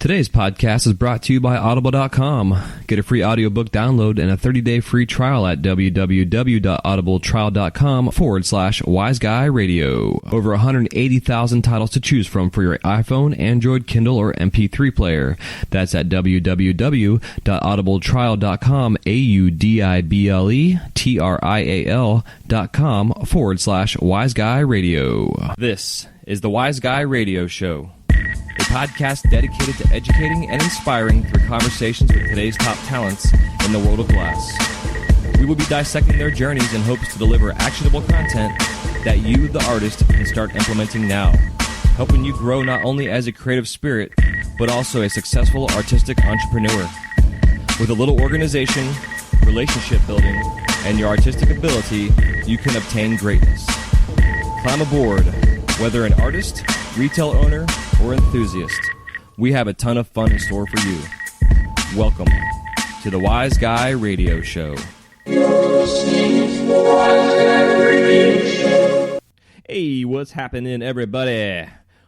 Today's podcast is brought to you by Audible.com. Get a free audiobook download and a 30-day free trial at www.audibletrial.com/WiseGuyRadio. Over 180,000 titles to choose from for your iPhone, Android, Kindle, or MP3 player. That's at www.audibletrial.com, AUDIBLETRIAL.com/WiseGuyRadio. This is the Wise Guy Radio Show, a podcast dedicated to educating and inspiring through conversations with today's top talents in the world of glass. We will be dissecting their journeys in hopes to deliver actionable content that you, the artist, can start implementing now, helping you grow not only as a creative spirit, but also a successful artistic entrepreneur. With a little organization, relationship building, and your artistic ability, you can obtain greatness. Climb aboard, whether an artist, retail owner, or enthusiast. We have a ton of fun in store for you. Welcome to the Wise Guy Radio Show. Hey, what's happening, everybody?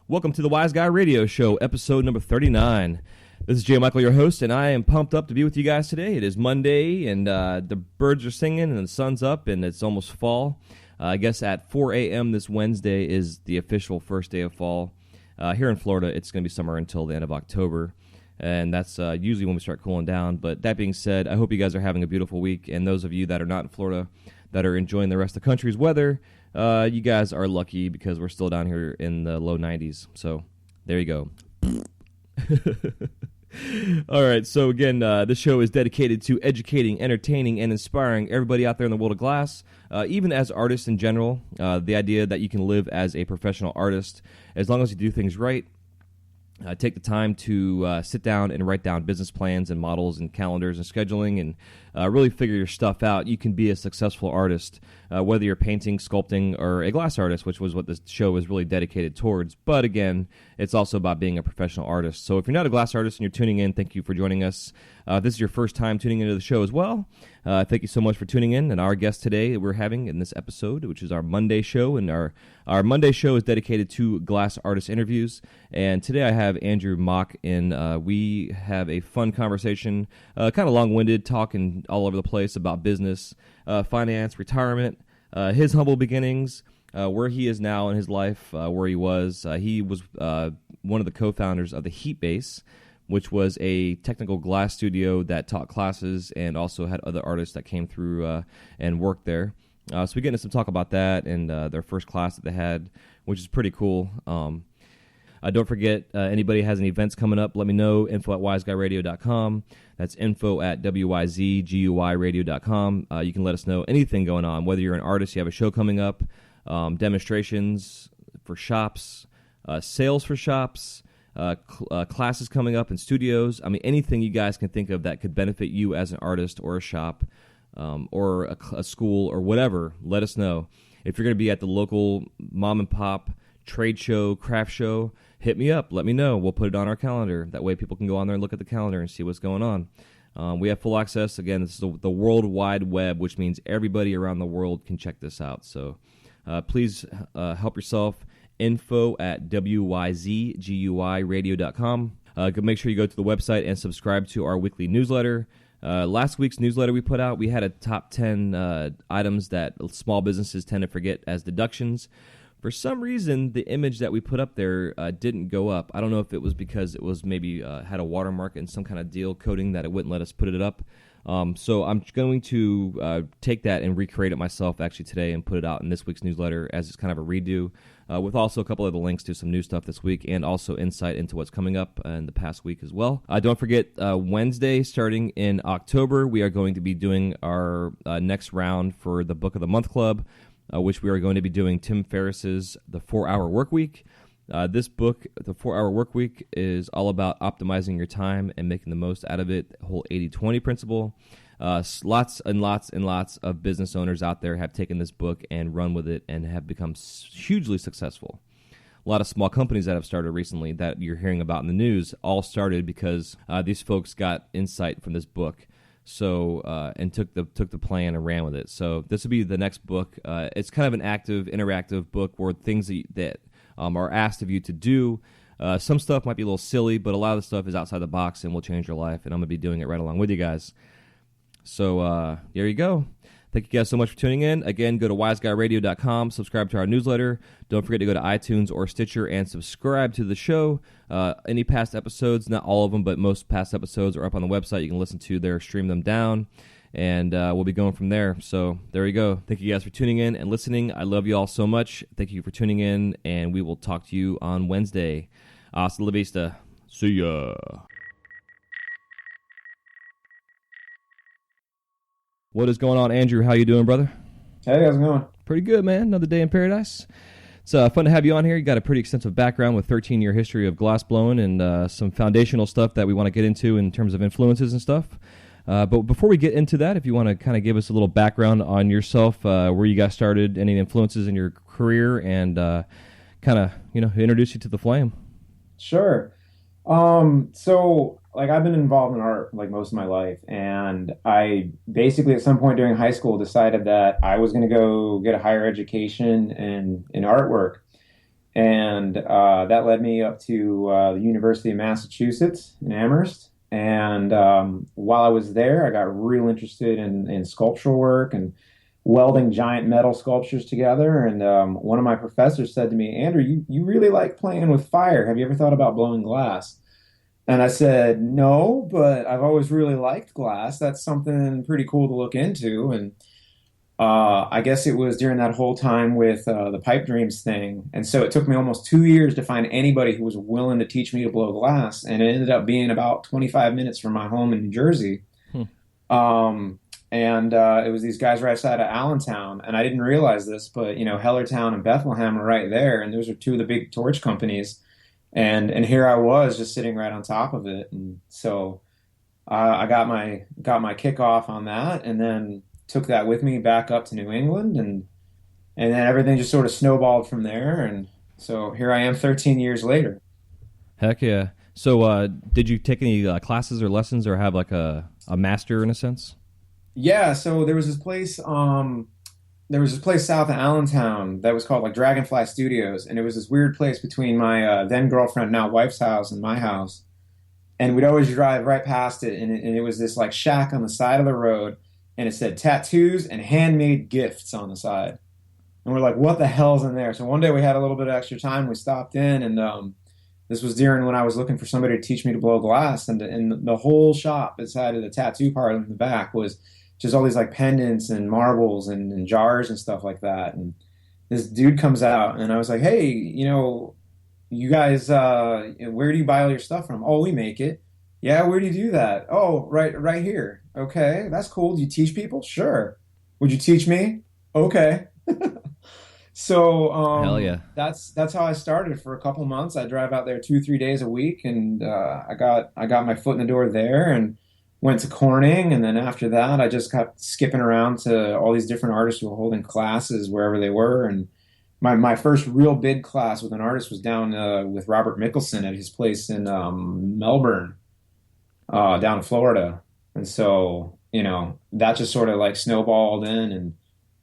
Welcome to the Wise Guy Radio Show, episode number 39. This is Jay Michael, your host, and I am pumped up to be with you guys today. It is Monday, and the birds are singing, and the sun's up, and it's almost fall. I guess at 4 a.m. this Wednesday is the official first day of fall. Here in Florida, it's going to be summer until the end of October, and that's usually when we start cooling down. But that being said, I hope you guys are having a beautiful week, and those of you that are not in Florida that are enjoying the rest of the country's weather, you guys are lucky because we're still down here in the low 90s. So there you go. All right, so again, this show is dedicated to educating, entertaining, and inspiring everybody out there in the world of glass, even as artists in general. The idea that you can live as a professional artist as long as you do things right. Take the time to sit down and write down business plans and models and calendars and scheduling and really figure your stuff out. You can be a successful artist, whether you're painting, sculpting, or a glass artist, which was what this show is really dedicated towards. But again, it's also about being a professional artist. So if you're not a glass artist and you're tuning in, thank you for joining us. If this is your first time tuning into the show as well, thank you so much for tuning in. And our guest today that we're having in this episode, which is our Monday show, and our Monday show is dedicated to glass artist interviews. And today I have Andrew Mock in. We have a fun conversation, kind of long-winded, talking all over the place about business, finance, retirement, his humble beginnings, where he is now in his life, where he was. He was one of the co-founders of the Heat Base, which was a technical glass studio that taught classes and also had other artists that came through and worked there. So we get into some talk about that and their first class that they had, which is pretty cool. Don't forget, anybody has any events coming up, let me know, info@wiseguyradio.com. That's info@WIZGUYradio.com. You can let us know anything going on, whether you're an artist, you have a show coming up, demonstrations for shops, sales for shops, classes coming up in studios. I mean, anything you guys can think of that could benefit you as an artist or a shop or a school or whatever, let us know. If you're going to be at the local mom and pop trade show, craft show, hit me up. Let me know. We'll put it on our calendar. That way people can go on there and look at the calendar and see what's going on. We have full access. Again, this is the World Wide Web, which means everybody around the world can check this out. So please help yourself. info@WIZGUYradio.com. Make sure you go to the website and subscribe to our weekly newsletter. Last week's newsletter we put out, we had a top 10 items that small businesses tend to forget as deductions. For some reason, the image that we put up there didn't go up. I don't know if it was because it was maybe had a watermark and some kind of deal coding that it wouldn't let us put it up. So I'm going to take that and recreate it myself actually today and put it out in this week's newsletter as it's kind of a redo with also a couple of the links to some new stuff this week and also insight into what's coming up in the past week as well. Don't forget, Wednesday starting in October, we are going to be doing our next round for the Book of the Month Club, which we are going to be doing Tim Ferriss's The 4-Hour Workweek. This book, The 4-Hour Workweek, is all about optimizing your time and making the most out of it, the whole 80-20 principle. Lots and lots and lots of business owners out there have taken this book and run with it and have become hugely successful. A lot of small companies that have started recently that you're hearing about in the news all started because these folks got insight from this book. So and took the plan and ran with it. So this will be the next book. It's kind of an active, interactive book where things that are asked of you to do Some stuff might be a little silly, but a lot of the stuff is outside the box and will change your life, and I'm going to be doing it right along with you guys. So there you go. Thank you guys so much for tuning in. Again, go to wiseguyradio.com, subscribe to our newsletter. Don't forget to go to iTunes or Stitcher and subscribe to the show. Any past episodes, not all of them, but most past episodes are up on the website. You can listen to there, stream them down, and we'll be going from there. So there you go. Thank you guys for tuning in and listening. I love you all so much. Thank you for tuning in, and we will talk to you on Wednesday. Hasta la vista. See ya. What is going on, Andrew? How you doing, brother? Hey, how's it going? Pretty good, man. Another day in paradise. It's fun to have you on here. You got a pretty extensive background with 13-year history of glass blowing and some foundational stuff that we want to get into in terms of influences and stuff. But before we get into that, if you want to kind of give us a little background on yourself, where you got started, any influences in your career, and kind of, introduce you to the flame. Sure. So I've been involved in art like most of my life, and I basically at some point during high school decided that I was going to go get a higher education in artwork. And that led me up to the University of Massachusetts in Amherst. And while I was there, I got real interested in sculptural work and welding giant metal sculptures together. And one of my professors said to me, Andrew, you really like playing with fire. Have you ever thought about blowing glass? And I said, no, but I've always really liked glass. That's something pretty cool to look into. And I guess it was during that whole time with the Pipe Dreams thing. And so it took me almost 2 years to find anybody who was willing to teach me to blow glass. And it ended up being about 25 minutes from my home in New Jersey. And it was these guys right outside of Allentown. And I didn't realize this, but, Hellertown and Bethlehem are right there. And those are two of the big torch companies. And here I was just sitting right on top of it. And so I got my kickoff on that, and then took that with me back up to New England, and then everything just sort of snowballed from there. And so here I am 13 years later. Heck yeah. So did you take any classes or lessons, or have like a master in a sense? Yeah, so there was this place south of Allentown that was called like Dragonfly Studios, and it was this weird place between my then girlfriend, now wife's house, and my house. And we'd always drive right past it, and it was this like shack on the side of the road, and it said tattoos and handmade gifts on the side. And we're like, what the hell's in there? So one day we had a little bit of extra time, we stopped in, and this was during when I was looking for somebody to teach me to blow glass, and the whole shop inside of the tattoo parlor in the back was just all these like pendants and marbles and jars and stuff like that. And this dude comes out, and I was like, hey, you guys, where do you buy all your stuff from? Oh, we make it. Yeah, where do you do that? Oh, right here. Okay, that's cool. Do you teach people? Sure. Would you teach me? Okay. So hell yeah. That's how I started for a couple months. I drive out there 2-3 days a week, and I got my foot in the door there, and went to Corning, and then after that, I just kept skipping around to all these different artists who were holding classes wherever they were. And my first real big class with an artist was down with Robert Mickelson at his place in Melbourne, down in Florida. And so, that just sort of like snowballed in. And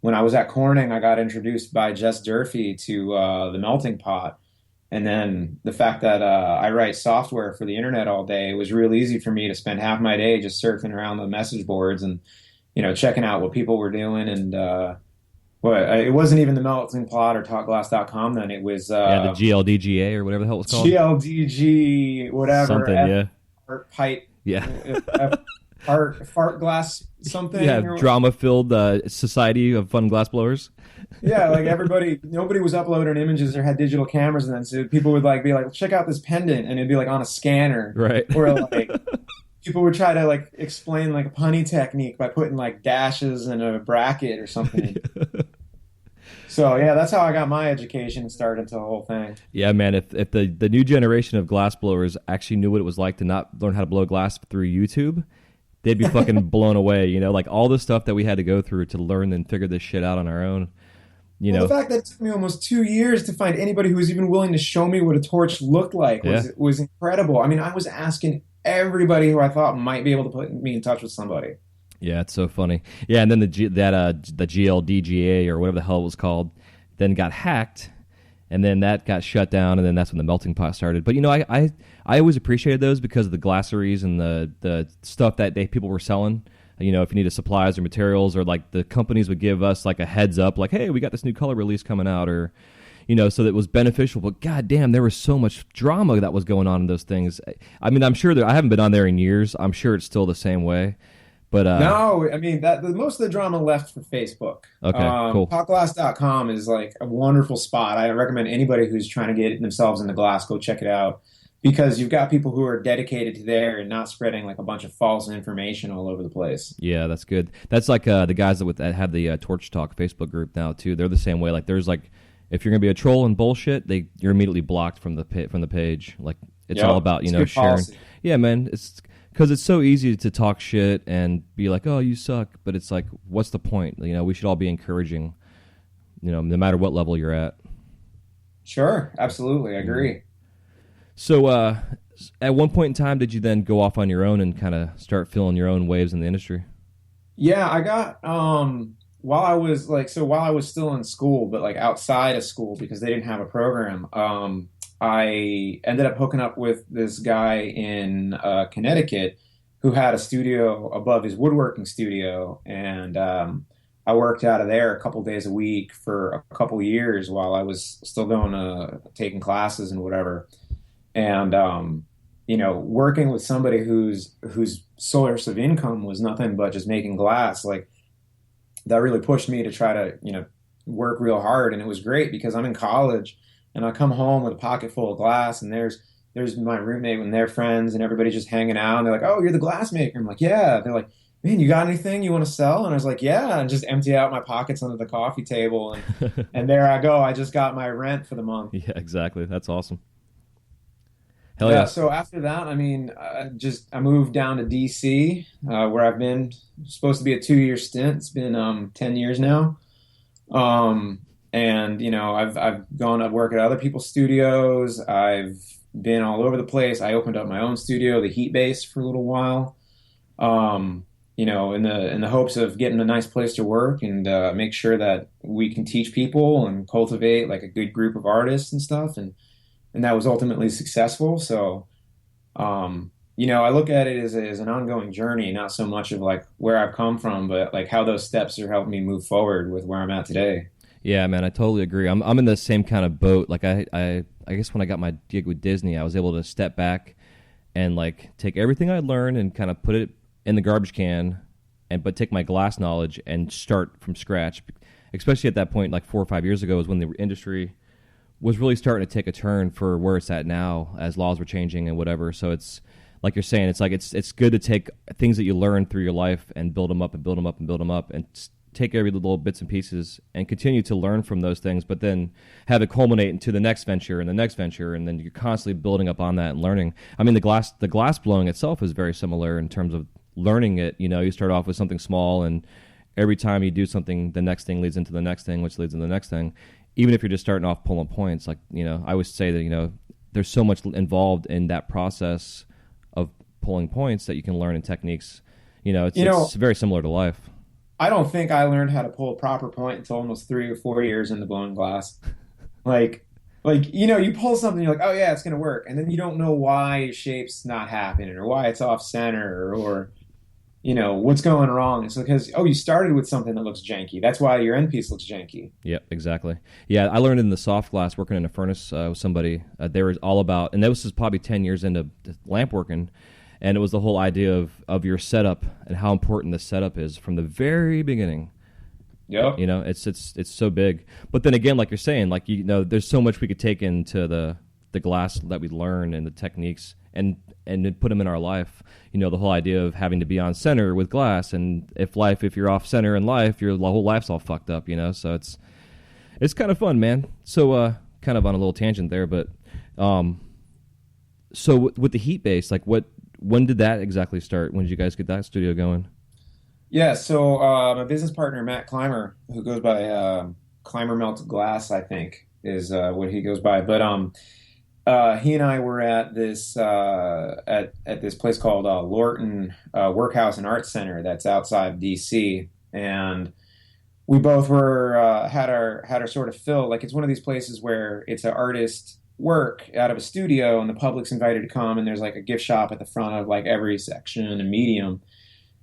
when I was at Corning, I got introduced by Jess Durfee to the Melting Pot. And then the fact that I write software for the internet all day, it was real easy for me to spend half my day just surfing around the message boards and, checking out what people were doing. And it wasn't even the Melting Pot or TalkGlass.com then. It was... the GLDGA or whatever the hell it was called. GLDG, whatever. Something, yeah. Art pipe. Yeah. Fart glass something. Yeah, drama-filled Society of Fun Glassblowers. Yeah, like nobody was uploading images or had digital cameras, and then so people would be like, check out this pendant, and it'd be like on a scanner, right? Or like people would try to like explain like a punny technique by putting like dashes in a bracket or something. So yeah, that's how I got my education started into the whole thing. Yeah, man. If the new generation of glassblowers actually knew what it was like to not learn how to blow glass through YouTube, they'd be fucking blown away. Like all the stuff that we had to go through to learn and figure this shit out on our own. The fact that it took me almost 2 years to find anybody who was even willing to show me what a torch looked like was incredible. I mean, I was asking everybody who I thought might be able to put me in touch with somebody. Yeah, it's so funny. Yeah, and then the GLDGA or whatever the hell it was called then got hacked, and then that got shut down, and then that's when the melting pot started. But I always appreciated those because of the glossaries and the stuff that people were selling. If you needed supplies or materials, or like the companies would give us like a heads up, like, hey, we got this new color release coming out, or so that it was beneficial. But goddamn, there was so much drama that was going on in those things. I mean, I'm sure that I haven't been on there in years. I'm sure it's still the same way. But no, I mean that most of the drama left for Facebook. Okay, cool. Hotglass.com is like a wonderful spot. I recommend anybody who's trying to get themselves into glass, go check it out, because you've got people who are dedicated to there and not spreading like a bunch of false information all over the place. Yeah, that's good. That's like the guys that have the Torch Talk Facebook group now too. They're the same way. Like, there's like, if you're gonna be a troll and bullshit, you're immediately blocked from the page. Like, it's all about sharing. Policy. Yeah, man. It's because it's so easy to talk shit and be like, oh, you suck. But it's like, what's the point? We should all be encouraging, no matter what level you're at. Sure, absolutely, I agree. So, at one point in time, did you then go off on your own and kind of start feeling your own waves in the industry? Yeah, I got while I was still in school, but like outside of school because they didn't have a program. I ended up hooking up with this guy in Connecticut who had a studio above his woodworking studio, and I worked out of there a couple days a week for a couple years while I was still taking classes and whatever. And working with somebody whose source of income was nothing but just making glass, like that really pushed me to try to work real hard. And it was great because I'm in college and I come home with a pocket full of glass, and there's my roommate and their friends and everybody just hanging out, and they're like, oh, you're the glass maker. I'm like, yeah. They're like, man, you got anything you want to sell? And I was like, yeah, and just empty out my pockets under the coffee table, and there I go. I just got my rent for the month. Yeah, exactly. That's awesome. Hell yeah. So after that, I mean, I moved down to DC, where I've been. Supposed to be a 2-year stint. It's been 10 years now. And I've gone to work at other people's studios. I've been all over the place. I opened up my own studio, the Heat Base, for a little while. In the hopes of getting a nice place to work and make sure that we can teach people and cultivate like a good group of artists and stuff. And that was ultimately successful. So, I look at it as an ongoing journey, not so much of like where I've come from, but like how those steps are helping me move forward with where I'm at today. Yeah, man, I totally agree. I'm in the same kind of boat. Like I guess when I got my gig with Disney, I was able to step back and like take everything I learned and kind of put it in the garbage can, but take my glass knowledge and start from scratch. Especially at that point, like 4 or 5 years ago, was when the industry was really starting to take a turn for where it's at now, as laws were changing and whatever. So it's like you're saying, it's like it's good to take things that you learn through your life and build them up and build them up and build them up, and take every little bits and pieces and continue to learn from those things, but then have it culminate into the next venture and the next venture, and then you're constantly building up on that and learning. I mean, the glass blowing itself is very similar in terms of learning it. You start off with something small, and every time you do something, the next thing leads into the next thing, which leads into the next thing. Even if you're just starting off pulling points, like, I always say that, there's so much involved in that process of pulling points that you can learn in techniques. It's very similar to life. I don't think I learned how to pull a proper point until almost 3 or 4 years into blowing glass. You pull something, you're like, oh yeah, it's going to work. And then you don't know why your shape's not happening or why it's off center or what's going wrong. It's because, you started with something that looks janky. That's why your end piece looks janky. Yep, exactly. Yeah, I learned in the soft glass working in a furnace with somebody. They were all about, and this was probably 10 years into lamp working. And it was the whole idea of your setup and how important the setup is from the very beginning. Yep. It's so big. But then again, like you're saying, like there's so much we could take into the glass that we learn and the techniques and put them in our life. The whole idea of having to be on center with glass, and if you're off center in life, your whole life's all fucked up. So it's kind of fun, man. So kind of on a little tangent there, but so with the Heat Base, like when did that exactly start? When did you guys get that studio going? Yeah, so my business partner, Matt Clymer, who goes by Clymer Melted Glass, I think, is what he goes by. But he and I were at this at this place called Lorton Workhouse and Art Center that's outside D.C., and we both were had our sort of fill. Like it's one of these places where it's an artist work out of a studio, and the public's invited to come, and there's like a gift shop at the front of like every section and medium.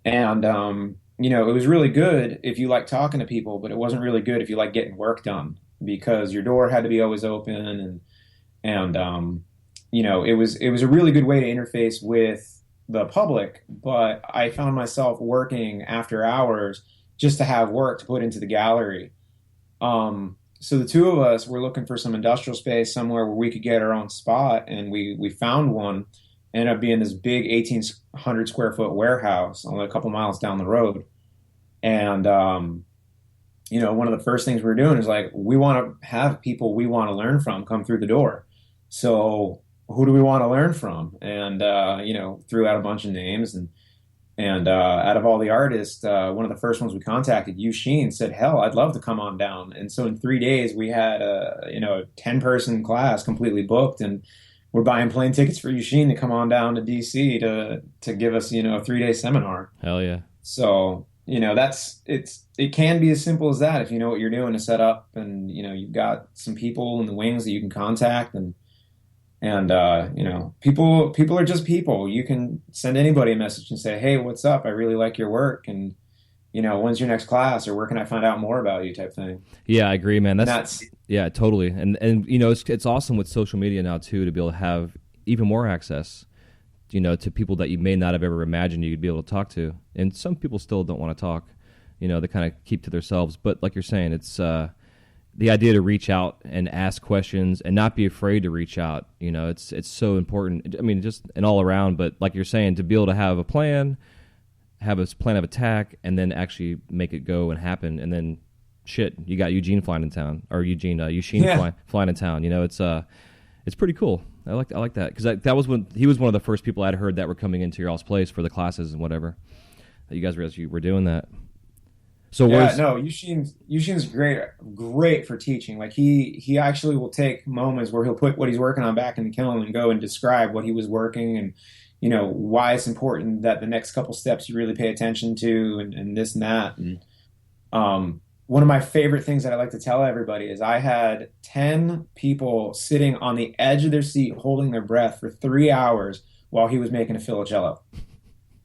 And it was really good if you like talking to people, but it wasn't really good if you like getting work done because your door had to be always open, and it was a really good way to interface with the public. But I found myself working after hours just to have work to put into the gallery. So the two of us were looking for some industrial space somewhere where we could get our own spot, and we found one. Ended up being this big 1,800 square foot warehouse only a couple miles down the road. And one of the first things we are doing is like we want to have people we want to learn from come through the door. So who do we want to learn from? And threw out a bunch of names, and out of all the artists, one of the first ones we contacted, Yu Sheen, said, "Hell, I'd love to come on down." And so in 3 days, we had a 10-person class completely booked, and we're buying plane tickets for Yu Sheen to come on down to DC to give us a 3-day seminar. Hell yeah! So it can be as simple as that if you know what you're doing to set up, and you've got some people in the wings that you can contact, and people are just people. You can send anybody a message and say, "Hey, what's up? I really like your work, and when's your next class, or where can I find out more about you?" type thing. Yeah, I agree, man. That's yeah, totally. And it's awesome with social media now too to be able to have even more access, to people that you may not have ever imagined you'd be able to talk to. And some people still don't want to talk. They kind of keep to themselves. But like you're saying, it's the idea to reach out and ask questions and not be afraid to reach out. It's so important. I mean, just an all around. But like you're saying, to be able to have a plan of attack, and then actually make it go and happen, and then shit, you got Eugene flying in town, or Eugene flying in town. It's pretty cool. I like that because that was when he was one of the first people I'd heard that were coming into your all's place for the classes and whatever. That you guys realized you were doing that. So Eugene's great for teaching. Like he actually will take moments where he'll put what he's working on back in the kiln and go and describe what he was working, and why it's important that the next couple steps you really pay attention to, and this and that. And one of my favorite things that I like to tell everybody is I had 10 people sitting on the edge of their seat holding their breath for 3 hours while he was making a Filicello.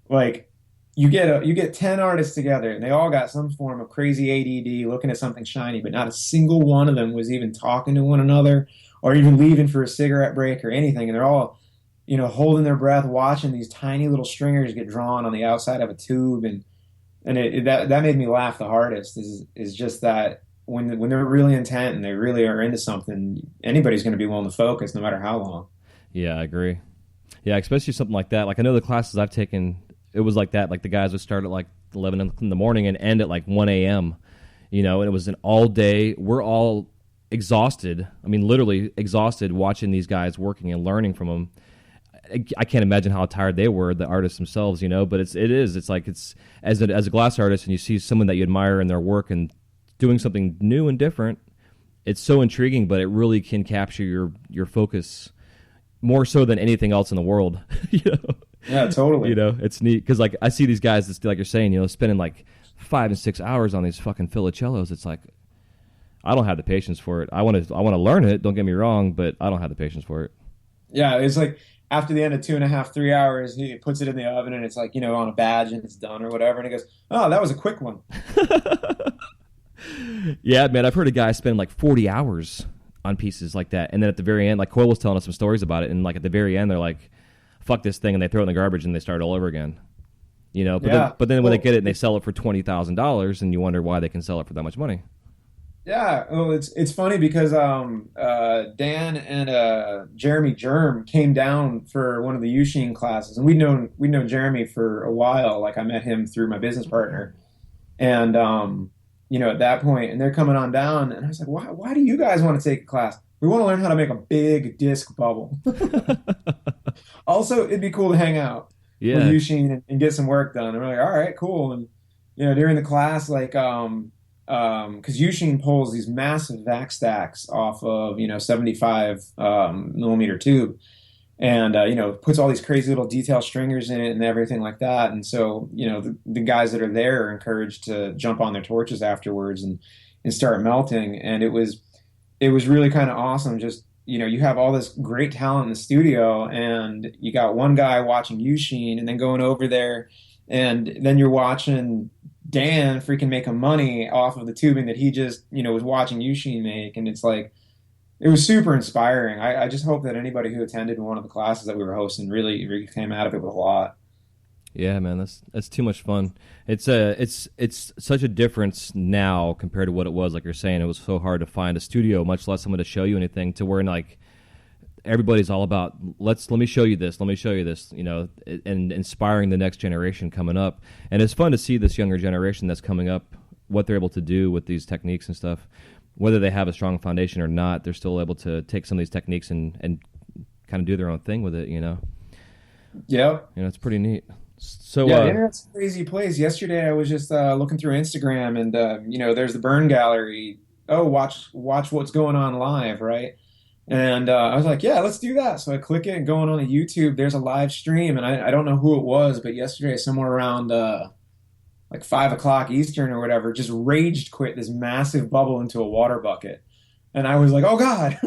Like you get 10 artists together, and they all got some form of crazy ADD looking at something shiny, but not a single one of them was even talking to one another or even leaving for a cigarette break or anything. And they're all holding their breath, watching these tiny little stringers get drawn on the outside of a tube, and that made me laugh the hardest. Is just that when they're really intent and they really are into something, anybody's going to be willing to focus, no matter how long. Yeah, I agree. Yeah, especially something like that. Like I know the classes I've taken, it was like that. Like the guys would start at like 11 in the morning and end at like 1 a.m. And it was an all day. We're all exhausted. I mean, literally exhausted watching these guys working and learning from them. I can't imagine how tired they were, the artists themselves, but it's like as a glass artist, and you see someone that you admire in their work and doing something new and different, it's so intriguing, but it really can capture your focus more so than anything else in the world. Yeah, totally. It's neat because like I see these guys that's like you're saying, spending like 5 and 6 hours on these fucking Filicellos. It's like I don't have the patience for it. I want to learn it. Don't get me wrong, but I don't have the patience for it. Yeah, it's like after the end of 2.5, 3 hours, he puts it in the oven and it's like, on a badge and it's done or whatever. And he goes, "Oh, that was a quick one." Yeah, man, I've heard a guy spend like 40 hours on pieces like that. And then at the very end, like Coyle was telling us some stories about it. And like at the very end, they're like, "Fuck this thing." And they throw it in the garbage and they start all over again. But then when they get it and they sell it for $20,000, and you wonder why they can sell it for that much money. Yeah, well, it's funny because Dan and Jeremy Germ came down for one of the Yushing classes, and we'd known Jeremy for a while. Like I met him through my business partner, and at that point, and they're coming on down, and I was like, why do you guys want to take a class? We want to learn how to make a big disc bubble. Also, it'd be cool to hang out with Yushing and get some work done. And we're like, all right, cool. And during the class, like because Yushing pulls these massive vac stacks off of 75 millimeter tube, and puts all these crazy little detail stringers in it and everything like that. And so the guys that are there are encouraged to jump on their torches afterwards and start melting. And it was really kind of awesome. Just you have all this great talent in the studio, and you got one guy watching you sheen, and then going over there, and then you're watching Dan freaking making money off of the tubing that he just was watching you sheen make. And it's like it was super inspiring. I just hope that anybody who attended one of the classes that we were hosting really came out of it with a lot. Yeah, man, that's too much fun. It's such a difference now compared to what it was. Like you're saying, it was so hard to find a studio, much less someone to show you anything. To where like everybody's all about let me show you this, let me show you this, and inspiring the next generation coming up. And it's fun to see this younger generation that's coming up, what they're able to do with these techniques and stuff. Whether they have a strong foundation or not, they're still able to take some of these techniques and kind of do their own thing with it. Yep. It's pretty neat. So, Yeah, the internet's a crazy place. Yesterday, I was just looking through Instagram, and there's the burn gallery. Oh, watch what's going on live, right? And I was like, yeah, let's do that. So I click it, and going on to YouTube, there's a live stream, and I don't know who it was, but yesterday, somewhere around like 5 o'clock Eastern or whatever, just raged quit this massive bubble into a water bucket, and I was like, oh God.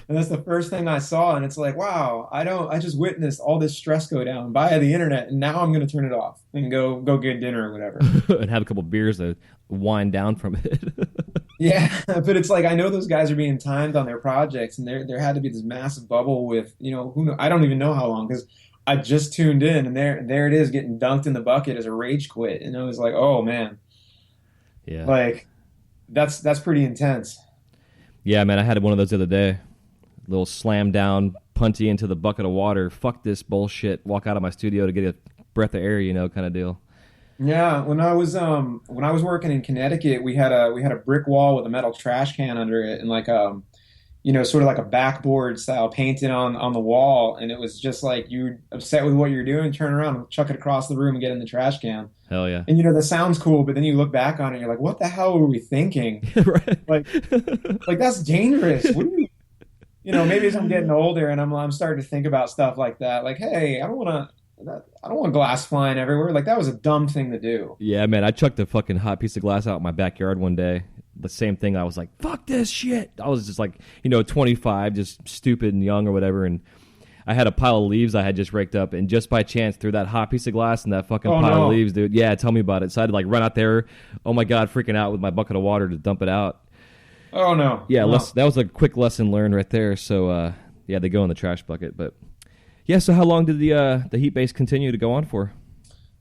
And that's the first thing I saw, and it's like, wow, I just witnessed all this stress go down via the internet, and now I'm going to turn it off and go get dinner or whatever. and have a couple beers to wind down from it. Yeah, but it's like I know those guys are being timed on their projects, and there had to be this massive bubble with who know, I don't even know how long, because I just tuned in, and there it is getting dunked in the bucket as a rage quit, and I was like, oh man, Yeah. like that's pretty intense. Yeah, man, I had one of those the other day. Little slam down, punty into the bucket of water. Fuck this bullshit. Walk out of my studio to get a breath of air, kind of deal. Yeah, when I was working in Connecticut, we had a brick wall with a metal trash can under it, and like sort of like a backboard style painted on the wall, and it was just like you upset with what you're doing, turn around and chuck it across the room and get in the trash can. Hell yeah. And that sounds cool, but then you look back on it and you're like, what the hell were we thinking? right. Like like that's dangerous. What do maybe as I'm getting older and I'm starting to think about stuff like that. Like, hey, I don't want glass flying everywhere. Like that was a dumb thing to do. Yeah, man, I chucked a fucking hot piece of glass out in my backyard one day. The same thing. I was like, fuck this shit. I was just like, 25, just stupid and young or whatever. And I had a pile of leaves I had just raked up. And just by chance, threw that hot piece of glass in that fucking Oh pile of no. leaves, dude. Yeah, tell me about it. So I had to like run out there. Oh my God, freaking out with my bucket of water to dump it out. Oh no. Yeah, No. that was a quick lesson learned right there. So, yeah, they go in the trash bucket. But yeah, so how long did the heat base continue to go on for?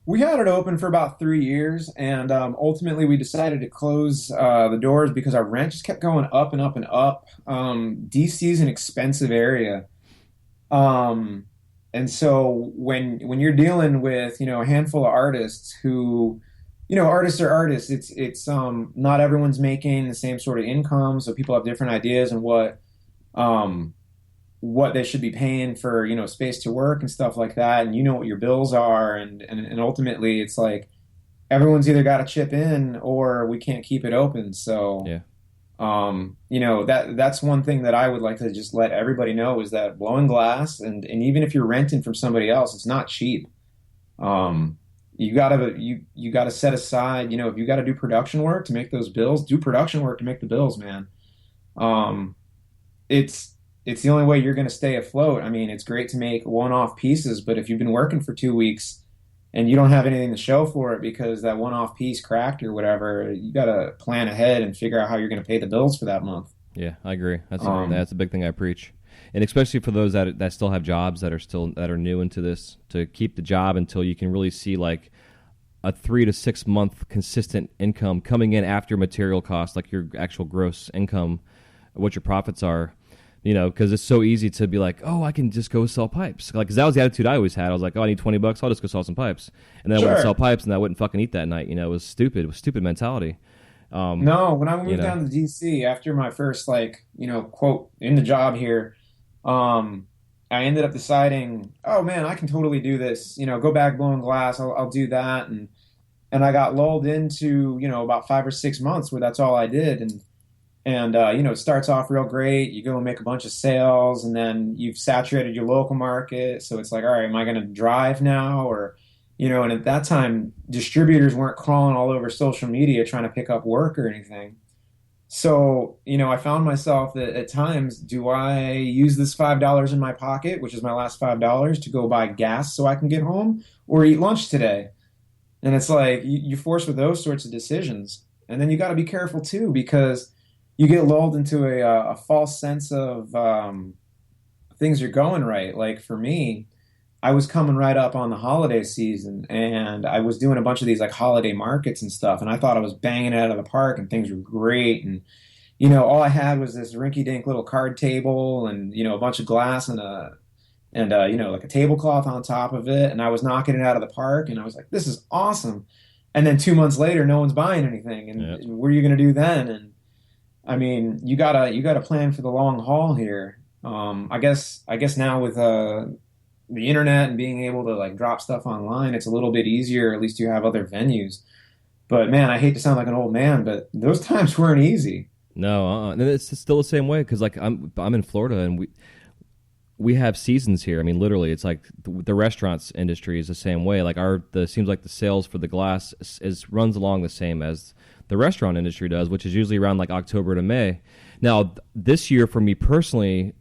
We had it open for about 3 years, and ultimately we decided to close the doors because our rent just kept going up and up and up. DC is an expensive area, um, and so when you're dealing with a handful of artists who, artists are artists. It's not everyone's making the same sort of income, so people have different ideas on um, what they should be paying for, space to work and stuff like that. And what your bills are. And ultimately it's like everyone's either got to chip in or we can't keep it open. So, Yeah. that's one thing that I would like to just let everybody know is that blowing glass and even if you're renting from somebody else, it's not cheap. You gotta set aside, if you gotta do production work to make those bills, do production work to make the bills, man. Um, it's it's the only way you're going to stay afloat. I mean, it's great to make one-off pieces, but if you've been working for 2 weeks and you don't have anything to show for it because that one-off piece cracked or whatever, you got to plan ahead and figure out how you're going to pay the bills for that month. Yeah, I agree. Um, That's a big thing I preach, and especially for those that still have jobs that are new into this, to keep the job until you can really see like a 3 to 6 month consistent income coming in after material costs, like your actual gross income, what your profits are. Because it's so easy to be like, oh, I can just go sell pipes. Like, 'cause that was the attitude I always had. I was like, oh, I need $20. I'll just go sell some pipes. And then I wouldn't sell Sure. pipes, and I wouldn't fucking eat that night. It was stupid. It was stupid mentality. Um, No, when I you moved know, down to DC after my first, like, quote, in the job here, um, I ended up deciding, oh man, I can totally do this. Go back blowing glass. I'll do that. And I got lulled into, about 5 or 6 months where that's all I did. And And it starts off real great. You go and make a bunch of sales, and then you've saturated your local market. So it's like, all right, am I going to drive now? Or, and at that time, distributors weren't crawling all over social media trying to pick up work or anything. So, I found myself that at times, do I use this $5 in my pocket, which is my last $5, to go buy gas so I can get home, or eat lunch today? And it's like you forced with those sorts of decisions. And then you got to be careful too, because you get lulled into a false sense of things are going right. Like for me, I was coming right up on the holiday season, and I was doing a bunch of these like holiday markets and stuff. And I thought I was banging it out of the park and things were great. And, all I had was this rinky dink little card table and, a bunch of glass and like a tablecloth on top of it, and I was knocking it out of the park, and I was like, this is awesome. And then 2 months later, no one's buying anything, Yeah. and what are you going to do then? And I mean, you gotta plan for the long haul here. I guess now with the internet and being able to like drop stuff online, it's a little bit easier. At least you have other venues. But man, I hate to sound like an old man, but those times weren't easy. No, and it's still the same way because like I'm in Florida and we have seasons here. I mean, literally, it's like the restaurants industry is the same way. Like seems like the sales for the glass runs along the same as the restaurant industry does, which is usually around like October to May. Now, this year for me personally,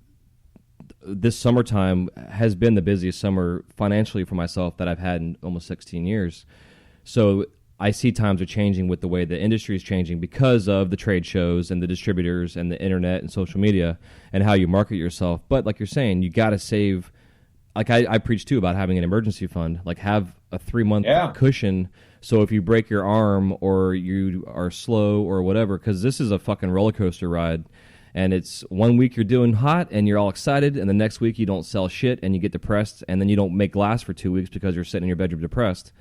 this summertime has been the busiest summer financially for myself that I've had in almost 16 years. So I see times are changing with the way the industry is changing because of the trade shows and the distributors and the internet and social media and how you market yourself. But like you're saying, you got to save. Like I preach too about having an emergency fund. Like have a 3-month Yeah. cushion. So if you break your arm or you are slow or whatever, because this is a fucking roller coaster ride. And it's 1 week you're doing hot and you're all excited, and the next week you don't sell shit and you get depressed, and then you don't make glass for 2 weeks because you're sitting in your bedroom depressed.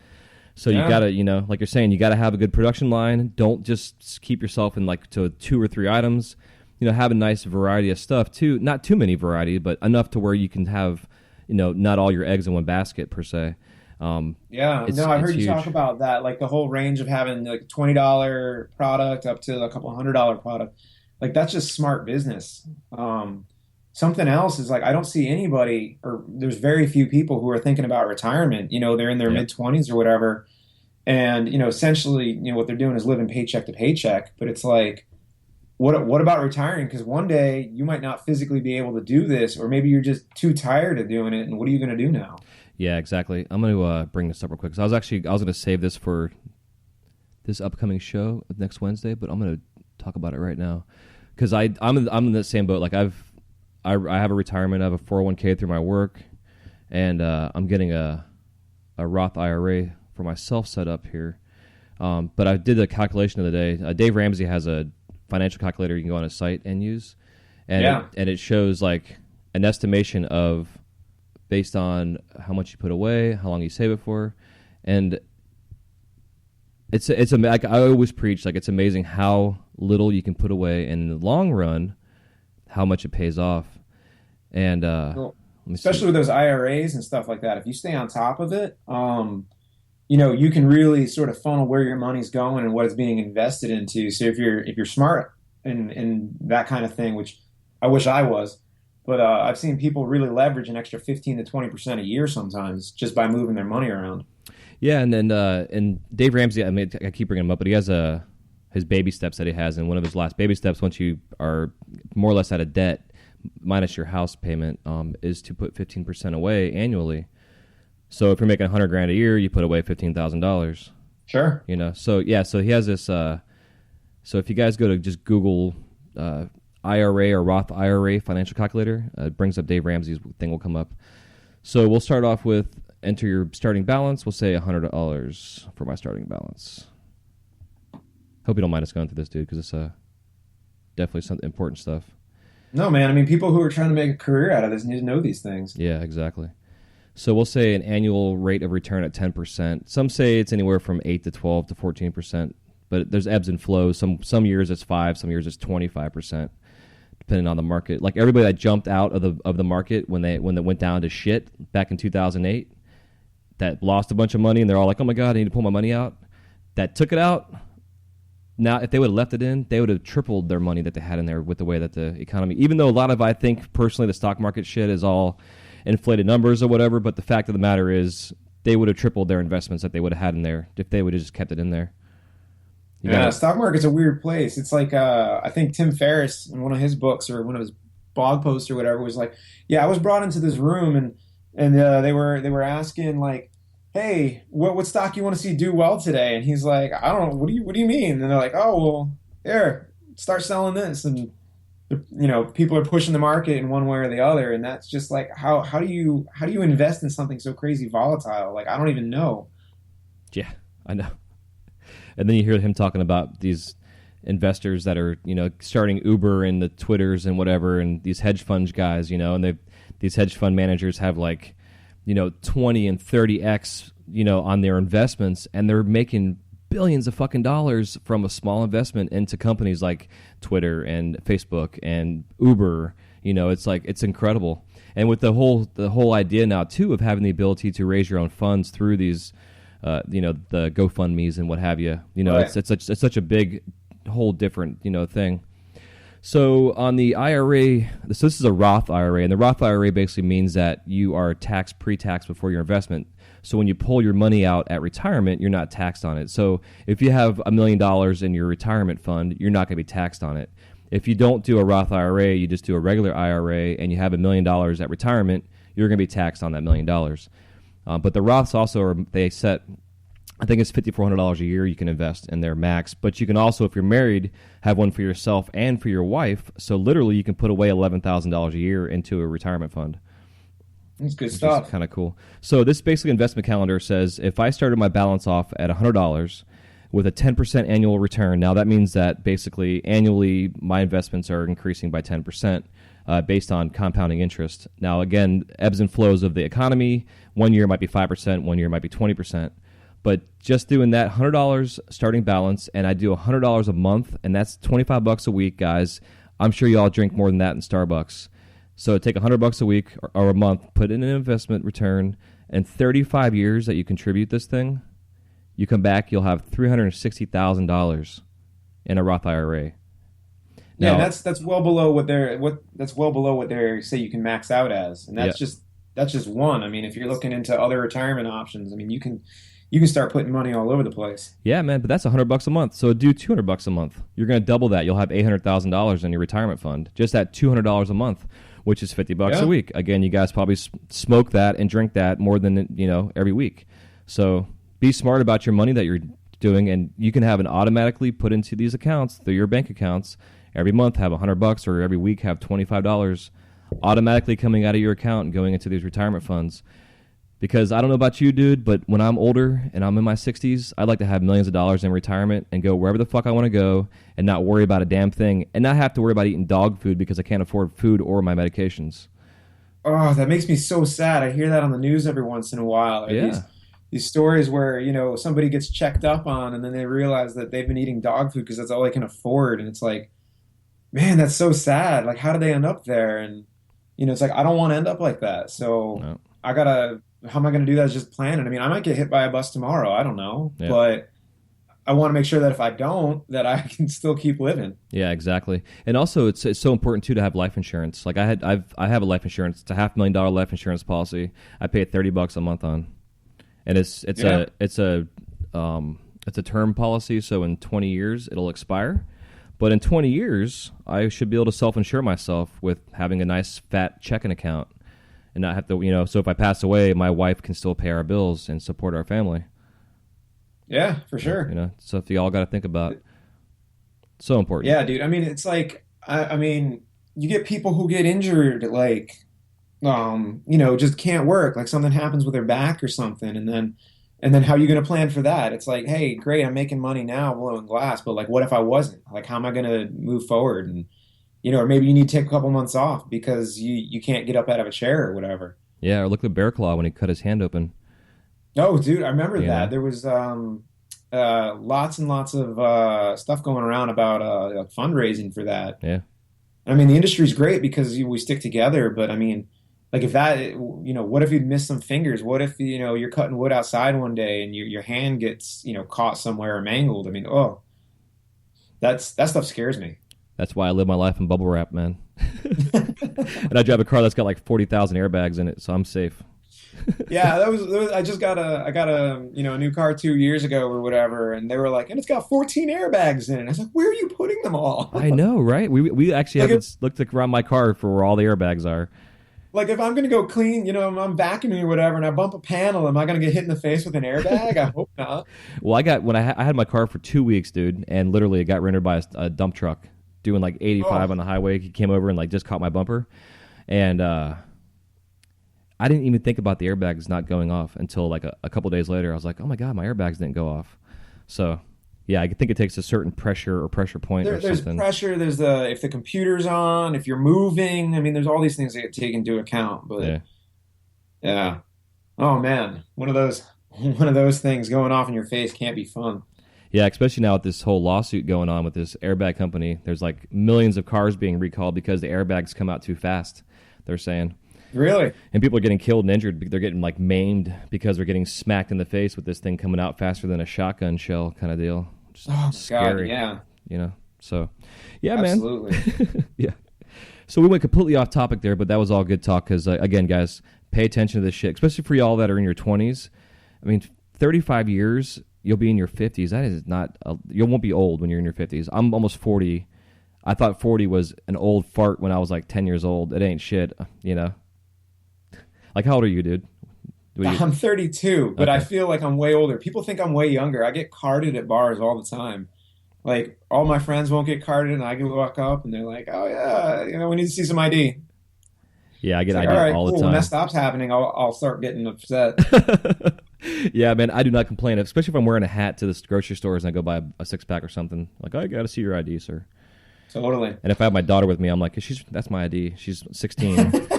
So you Yeah. gotta, like you're saying, you gotta have a good production line. Don't just keep yourself in like to 2 or 3 items. Have a nice variety of stuff too. Not too many variety, but enough to where you can have, not all your eggs in one basket per se. Yeah, It's no, I it's heard you huge. talk about that, like the whole range of having like $20 product up to a couple $100 product. Like that's just smart business. Something else is like I don't see anybody, or there's very few people who are thinking about retirement. They're in their Yep. mid 20s or whatever, and essentially, what they're doing is living paycheck to paycheck. But it's like, what about retiring? Because one day you might not physically be able to do this, or maybe you're just too tired of doing it. And what are you going to do now? Yeah, exactly. I'm going to bring this up real quick. 'Cause I was going to save this for this upcoming show next Wednesday, but I'm going to talk about it right now because I'm in the same boat. Like I have a retirement. I have a 401k through my work, and I'm getting a Roth IRA for myself set up here. But I did a calculation of the day. Dave Ramsey has a financial calculator you can go on his site and use, and Yeah. it shows like an estimation of based on how much you put away, how long you save it for, and like I always preach, like it's amazing how little you can put away, and in the long run, how much it pays off. And Well, let me especially see. with those IRAs and stuff like that. If you stay on top of it, you can really sort of funnel where your money's going and what it's being invested into. So if you're smart in that kind of thing, which I wish I was, but I've seen people really leverage an extra 15 to 20% a year sometimes just by moving their money around. Yeah, and then and Dave Ramsey, I mean, I keep bringing him up, but he has his baby steps that he has, and one of his last baby steps, once you are more or less out of debt, minus your house payment, is to put 15% away annually. So if you're making 100 grand a year, you put away $15,000. Sure. So yeah, so he has this. So if you guys go to just Google IRA or Roth IRA financial calculator, it brings up Dave Ramsey's thing will come up. So we'll start off with enter your starting balance. We'll say $100 for my starting balance. Hope you don't mind us going through this, dude, because it's definitely some important stuff. No, man. I mean, people who are trying to make a career out of this need to know these things. Yeah, exactly. So we'll say an annual rate of return at 10%. Some say it's anywhere from 8 to 12 to 14%, but there's ebbs and flows. Some years it's 5, some years it's 25%, depending on the market. Like everybody that jumped out of the market when they went down to shit back in 2008, that lost a bunch of money and they're all like, "Oh my god, I need to pull my money out." That took it out. now if they would have left it in, they would have tripled their money that they had in there with the way that the economy. Even though a lot of, I think personally, the stock market shit is all inflated numbers or whatever, but the fact of the matter is they would have tripled their investments that they would have had in there if they would have just kept it in there. Yeah, stock market's a weird place. It's like I think Tim Ferriss in one of his books or one of his blog posts or whatever was like, yeah, I was brought into this room and they were asking like, hey, what stock you want to see do well today? And he's like, I don't know, what do you mean? And they're like, oh well, here, start selling this, and people are pushing the market in one way or the other, and that's just like how do you invest in something so crazy volatile? Like I don't even know. Yeah, I know. And then you hear him talking about these investors that are, starting Uber and the Twitters and whatever, and these hedge fund guys, and these hedge fund managers have like, 20 and 30x, on their investments, and they're making billions of fucking dollars from a small investment into companies like Twitter and Facebook and Uber. It's like, it's incredible. And with the whole idea now too of having the ability to raise your own funds through these the GoFundMe's and what have you. Right. It's such a big, whole different, thing. So on the IRA, so this is a Roth IRA, and the Roth IRA basically means that you are pre-taxed before your investment. So when you pull your money out at retirement, you're not taxed on it. So if you have $1 million in your retirement fund, you're not going to be taxed on it. If you don't do a Roth IRA, you just do a regular IRA, and you have $1 million at retirement, you're going to be taxed on that $1 million. But the Roths also they set, I think it's $5,400 a year you can invest in their max. But you can also, if you're married, have one for yourself and for your wife. So literally you can put away $11,000 a year into a retirement fund. That's good stuff. Kind of cool. So this basically investment calendar says if I started my balance off at $100 with a 10% annual return, now that means that basically annually my investments are increasing by 10%. Based on compounding interest. Now, again, ebbs and flows of the economy. 1 year might be 5%, 1 year might be 20%. But just doing that $100 starting balance, and I do $100 a month, and that's $25 a week, guys. I'm sure you all drink more than that in Starbucks. So take $100 a week or a month, put in an investment return, and 35 years that you contribute this thing, you come back, you'll have $360,000 in a Roth IRA. Yeah, that's well below what they say you can max out as, and that's just one. I mean, if you're looking into other retirement options, I mean, you can start putting money all over the place. Yeah, man, but that's $100 a month. So do $200 a month. You're going to double that. You'll have $800,000 in your retirement fund just at $200 a month, which is $50 a week. Again, you guys probably smoke that and drink that more than every week. So be smart about your money that you're doing, and you can have it automatically put into these accounts through your bank accounts. Every month have $100, or every week have $25 automatically coming out of your account and going into these retirement funds. Because I don't know about you, dude, but when I'm older and I'm in my 60s, I'd like to have millions of dollars in retirement and go wherever the fuck I want to go and not worry about a damn thing and not have to worry about eating dog food because I can't afford food or my medications. Oh, that makes me so sad. I hear that on the news every once in a while. Yeah. These stories where, somebody gets checked up on and then they realize that they've been eating dog food because that's all they can afford. And it's like, man, that's so sad. Like, how do they end up there? And, it's like, I don't want to end up like that. So No. How am I going to do that? Is just plan it. I mean, I might get hit by a bus tomorrow. I don't know. Yeah. But I want to make sure that if I don't, that I can still keep living. Yeah, exactly. And also, it's so important too to have life insurance. Like I have a life insurance. It's a $500,000 life insurance policy. I pay it $30 a month on, and it's a term policy. So in 20 years it'll expire. But in 20 years, I should be able to self-insure myself with having a nice fat checking account and not have to, so if I pass away, my wife can still pay our bills and support our family. Yeah, for sure. Stuff you all got to think about. So important. Yeah, dude. I mean, it's like, I mean, you get people who get injured, like, just can't work. Like something happens with their back or something. And then how are you going to plan for that? It's like, hey, great, I'm making money now blowing glass, but like, what if I wasn't? Like, how am I going to move forward? And, or maybe you need to take a couple months off because you can't get up out of a chair or whatever. Yeah, or look at Bear Claw when he cut his hand open. Oh, dude, I remember that. There was lots and lots of stuff going around about fundraising for that. Yeah. I mean, the industry's great because we stick together, but I mean, like if that, what if you'd miss some fingers? What if, you're cutting wood outside one day and your hand gets, caught somewhere or mangled? I mean, that stuff scares me. That's why I live my life in bubble wrap, man. And I drive a car that's got like 40,000 airbags in it, so I'm safe. Yeah, that was I just got a a new car 2 years ago or whatever, and they were like, and it's got 14 airbags in it. I was like, where are you putting them all? I know, right? We actually Like haven't looked around my car for where all the airbags are. like if I'm gonna go clean, I'm vacuuming or whatever, and I bump a panel, am I gonna get hit in the face with an airbag? I hope not. Well, I got when I had my car for 2 weeks, dude, and literally it got rendered by a dump truck doing like 85 Oh, on the highway. He came over and like just caught my bumper, and I didn't even think about the airbags not going off until like a couple days later. I was like, oh my god, my airbags didn't go off. So yeah, I think it takes a certain pressure or pressure point or there's something. pressure. There's if the computer's on, if you're moving. I mean, there's all these things that get taken into account. But Yeah. yeah, oh man, one of those things going off in your face can't be fun. Yeah, especially now with this whole lawsuit going on with this airbag company. There's like millions of cars being recalled because the airbags come out too fast, they're saying. Really? And people are getting killed and injured. They're getting like maimed because they're getting smacked in the face with this thing coming out faster than a shotgun shell kind of deal. Just Oh my God, scary, yeah, you know? So, yeah, man. absolutely. Yeah. So we went completely off topic there, but that was all good talk because, again, guys, pay attention to this shit, especially for y'all that are in your 20s. I mean, 35 years, you'll be in your 50s. That is not, you won't be old when you're in your 50s. I'm almost 40. I thought 40 was an old fart when I was like 10 years old. It ain't shit, you know? Like, how old are you, dude? What do you, I'm 32, but I okay. feel like I'm way older. People think I'm way younger. I get carded at bars all the time. Like all my friends won't get carded, and I can walk up, and they're like, "Oh yeah, we need to see some ID." Yeah, I It's get like, all ID right, all the cool. When that time. stops happening, I'll start getting upset. Yeah, man, I do not complain, especially if I'm wearing a hat to the grocery stores and I go buy a six pack or something. Like, I got to see your ID, sir. Totally. And if I have my daughter with me, I'm like, that's my ID. She's 16.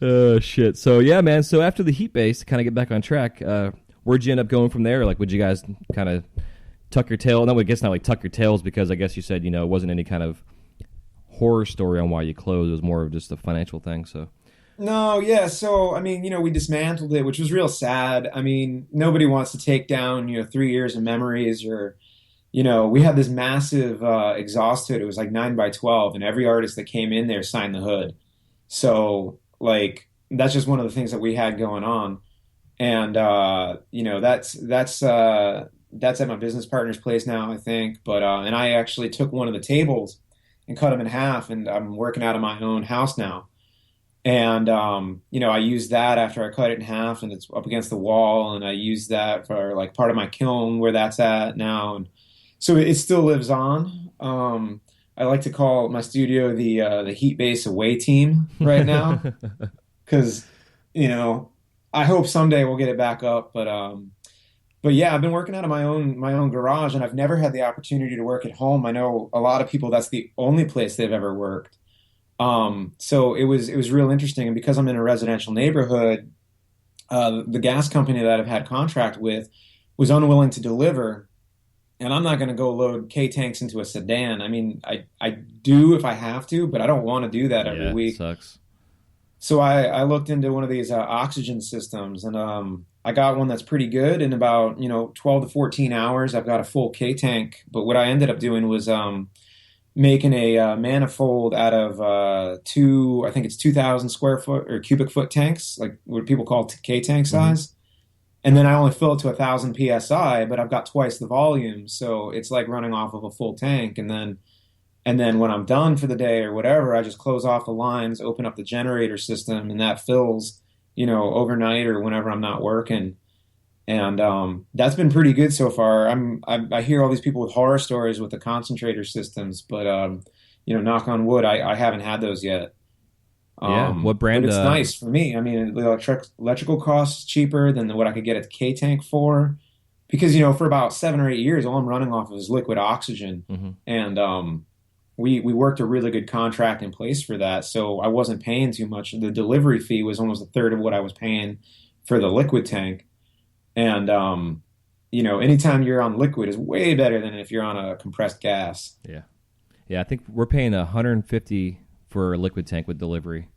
Oh shit. So yeah, man. So after the heat base, to kind of get back on track, where'd you end up going from there? Like, would you guys kind of tuck your tail? No, I guess not like tuck your tails because I guess you said it wasn't any kind of horror story on why you closed. It was more of just a financial thing. So No, yeah. So, I mean, we dismantled it, which was real sad. I mean, nobody wants to take down, 3 years of memories or, we had this massive exhaust hood. It was like 9 by 12, and every artist that came in there signed the hood. So, like, that's just one of the things that we had going on. And, that's at my business partner's place now, I think. But, and I actually took one of the tables and cut them in half, and I'm working out of my own house now. And I used that after I cut it in half, and it's up against the wall. And I used that for like part of my kiln where that's at now, and so it still lives on. I like to call my studio the Heat Base away team right now because you know I hope someday we'll get it back up. But yeah, I've been working out of my own garage, and I've never had the opportunity to work at home. I know a lot of people that's the only place they've ever worked. So it was real interesting, and because I'm in a residential neighborhood, the gas company that I've had contract with was unwilling to deliver, and I'm not going to go load K tanks into a sedan. I mean, I do if I have to, but I don't want to do that every yeah, week. sucks. So I looked into one of these oxygen systems, and I got one that's pretty good. In about 12 to 14 hours, I've got a full K tank. But what I ended up doing was making a manifold out of I think it's 2,000 square foot or cubic foot tanks, like what people call K tank Hmm. size. And then I only fill it to 1,000 psi, but I've got twice the volume, so it's like running off of a full tank. And then when I'm done for the day or whatever, I just close off the lines, open up the generator system, and that fills, overnight or whenever I'm not working. And that's been pretty good so far. I hear all these people with horror stories with the concentrator systems, but knock on wood, I haven't had those yet. Yeah. What But brand? it's nice for me. I mean, the electrical cost is cheaper than what I could get at the K tank for, because for about 7 or 8 years, all I'm running off of is liquid oxygen, Hmm. and we worked a really good contract in place for that, so I wasn't paying too much. The delivery fee was almost a third of what I was paying for the liquid tank. And anytime you're on liquid is way better than if you're on a compressed gas. Yeah. Yeah. I think we're paying 150 for a liquid tank with delivery.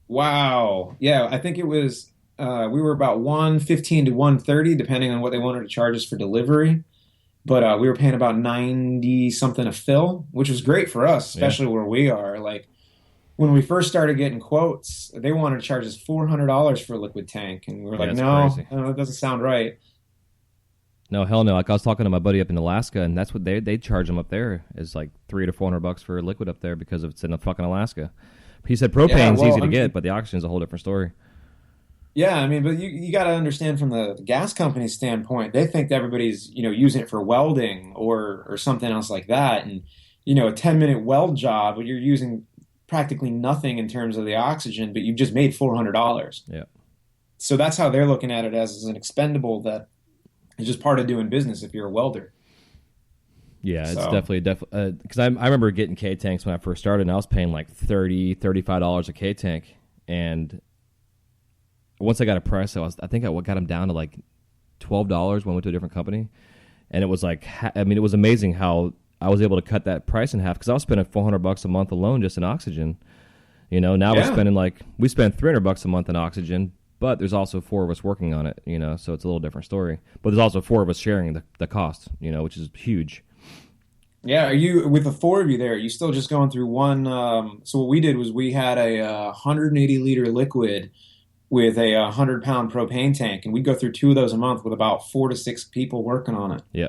Wow. Yeah, I think it was we were about 115 to 130 depending on what they wanted to charge us for delivery. but we were paying about 90 something a fill, which was great for us, Yeah, especially where we are. Like when we first started getting quotes, they wanted to charge us $400 for a liquid tank, and we were yeah, like, it's no, crazy. no, that doesn't sound right. No, hell no. Like I was talking to my buddy up in Alaska, and that's what they charge them up there is like $300 to $400 for a liquid up there because it's in fucking Alaska. He said Yeah, propane's easy well, to get, but the oxygen's a whole different story. yeah, I mean, but you got to understand from the gas company's standpoint, they think that everybody's, using it for welding or something else like that. And, a 10-minute weld job where you're using practically nothing in terms of the oxygen, but you've just made $400. Yeah. So that's how they're looking at it as an expendable that is just part of doing business if you're a welder. Yeah, it's So, definitely because I remember getting K tanks when I first started, and I was paying like $35 a K tank, and once I got a price, I think I got them down to like $12 when I went to a different company, and it was like I mean it was amazing how I was able to cut that price in half because I was spending $400 a month alone just in oxygen. Now we're yeah. spending we spend $300 a month in oxygen, but there's also four of us working on it. So it's a little different story. But there's also four of us sharing the cost. Which is huge. Yeah, are you with the four of you there? Are you still just going through one? So what we did was we had a 180 liter liquid with a 100-pound propane tank, and we'd go through two of those a month with about 4 to 6 people working on it. Yeah.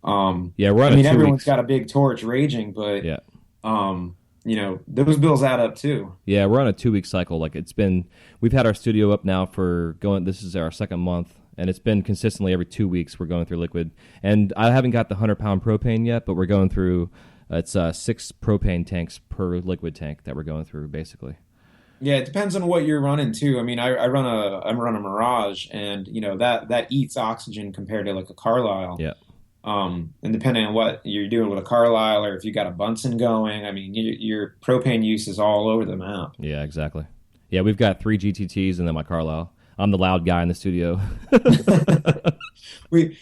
Um, Yeah, we're I on a mean, 2 everyone's weeks. got a big torch raging, but Yeah. those bills add up too. Yeah, we're on a 2 week cycle. We've had our studio up now this is our second month, and it's been consistently every 2 weeks we're going through liquid. And I haven't got the 100-pound propane yet, but we're going through, it's 6 propane tanks per liquid tank that we're going through basically. Yeah, it depends on what you're running too. I mean, I run a Mirage, and that eats oxygen compared to like a Carlisle. Yeah. And depending on what you're doing with a Carlisle or if you got a Bunsen going, I mean, your propane use is all over the map. Yeah, exactly. Yeah, we've got 3 GTTs and then my Carlisle. I'm the loud guy in the studio. We,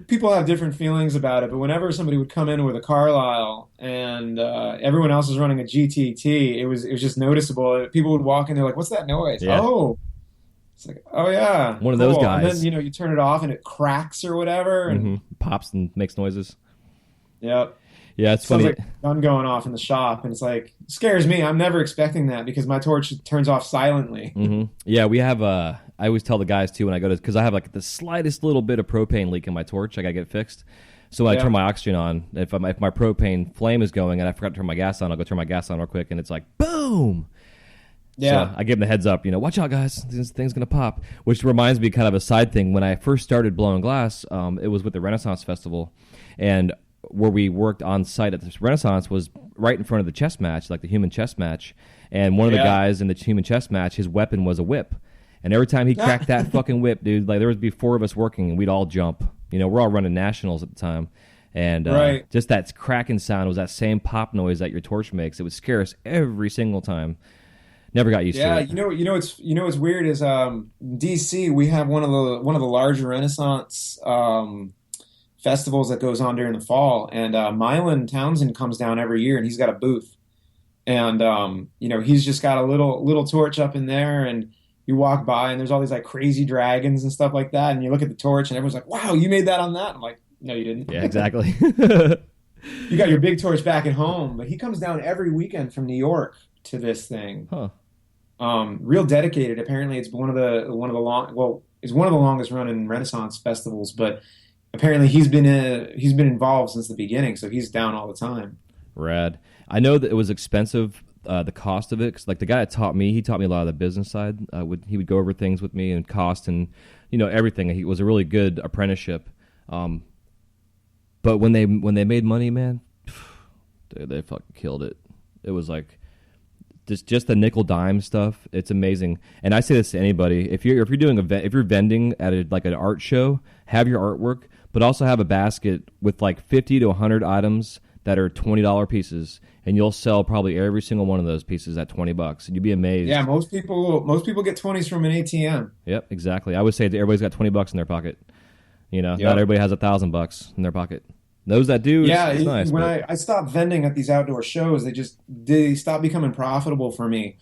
people have different feelings about it, but whenever somebody would come in with a Carlisle and everyone else is running a GTT, it was just noticeable. People would walk in, they're like, "What's that noise?" Yeah. Oh, it's like, "Oh yeah, One of those cool." guys. And then you turn it off and it cracks or whatever, and Pops and makes noises. yep. Yeah, it's Sounds funny. like a gun going off in the shop, and it's like scares me. I'm never expecting that because my torch turns off silently. Yeah, we have. I always tell the guys too when I go to because I have like the slightest little bit of propane leak in my torch. I gotta get fixed. So when I Yeah. turn my oxygen on, if my propane flame is going and I forgot to turn my gas on, I'll go turn my gas on real quick, and it's like boom. Yeah, So I give them the heads up. Watch out, guys. This thing's gonna pop. Which reminds me, kind of a side thing. When I first started blowing glass, it was with the Renaissance Festival, and where we worked on site at this Renaissance was right in front of the chess match, like the human chess match. And one of the Yeah. guys in the human chess match, his weapon was a whip. And every time he cracked that fucking whip, dude, like there would be 4 of us working, and we'd all jump. We're all running nationals at the time, and Right. just that cracking sound was that same pop noise that your torch makes. It would scare us every single time. Never got used yeah. to it. What's weird is DC. We have one of the larger Renaissance festivals that goes on during the fall, and Mylan Townsend comes down every year, and he's got a booth, and he's just got a little torch up in there, and you walk by, and there's all these like crazy dragons and stuff like that, and you look at the torch, and everyone's like, "Wow, you made that on that?" I'm like, "No, you didn't." Yeah, exactly. You got your big torch back at home, but he comes down every weekend from New York to this thing. Huh. Real dedicated. Apparently, it's it's one of the longest running Renaissance festivals, but apparently he's been involved since the beginning, so he's down all the time. Rad. I know that it was expensive, the cost of it, 'cause like the guy that taught me, he taught me a lot of the business side. He would go over things with me and cost and everything. He was a really good apprenticeship. But when they made money, man, dude, they fucking killed it. It was like just the nickel dime stuff. It's amazing. And I say this to anybody: if you're doing if you're vending at like an art show, have your artwork, but also have a basket with like 50 to 100 items that are $20 pieces, and you'll sell probably every single one of those pieces at $20, and you'd be amazed. Yeah, most people get 20s from an ATM. Yep, exactly. I would say that everybody's got $20 in their pocket. Not Yep. everybody has $1,000 in their pocket. Those that do, Yeah, it's nice. when but- I stopped vending at these outdoor shows, they stopped becoming profitable for me.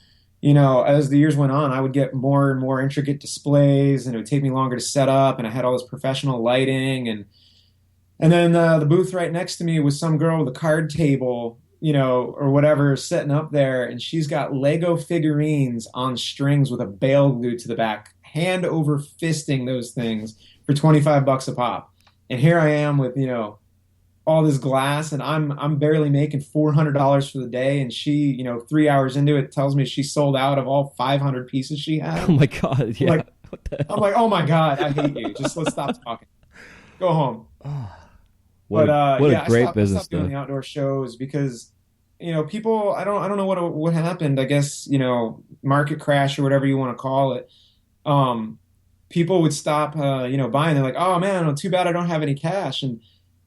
As the years went on, I would get more and more intricate displays, and it would take me longer to set up, and I had all this professional lighting, and And then the booth right next to me was some girl with a card table, or whatever, sitting up there, and she's got Lego figurines on strings with a bail glued to the back, hand over fisting those things for 25 bucks a pop. And here I am with, all this glass, and I'm barely making $400 for the day, and she, 3 hours into it, tells me she sold out of all 500 pieces she had. Oh my God. I'm Yeah. like, I'm like, oh my God, I hate you. Just let's stop talking. Go home. What But what a yeah, great I business stopped doing though. the outdoor shows because people. I don't know what happened. I guess market crash or whatever you want to call it. Um, People would stop buying. They're like, oh man, too bad I don't have any cash. And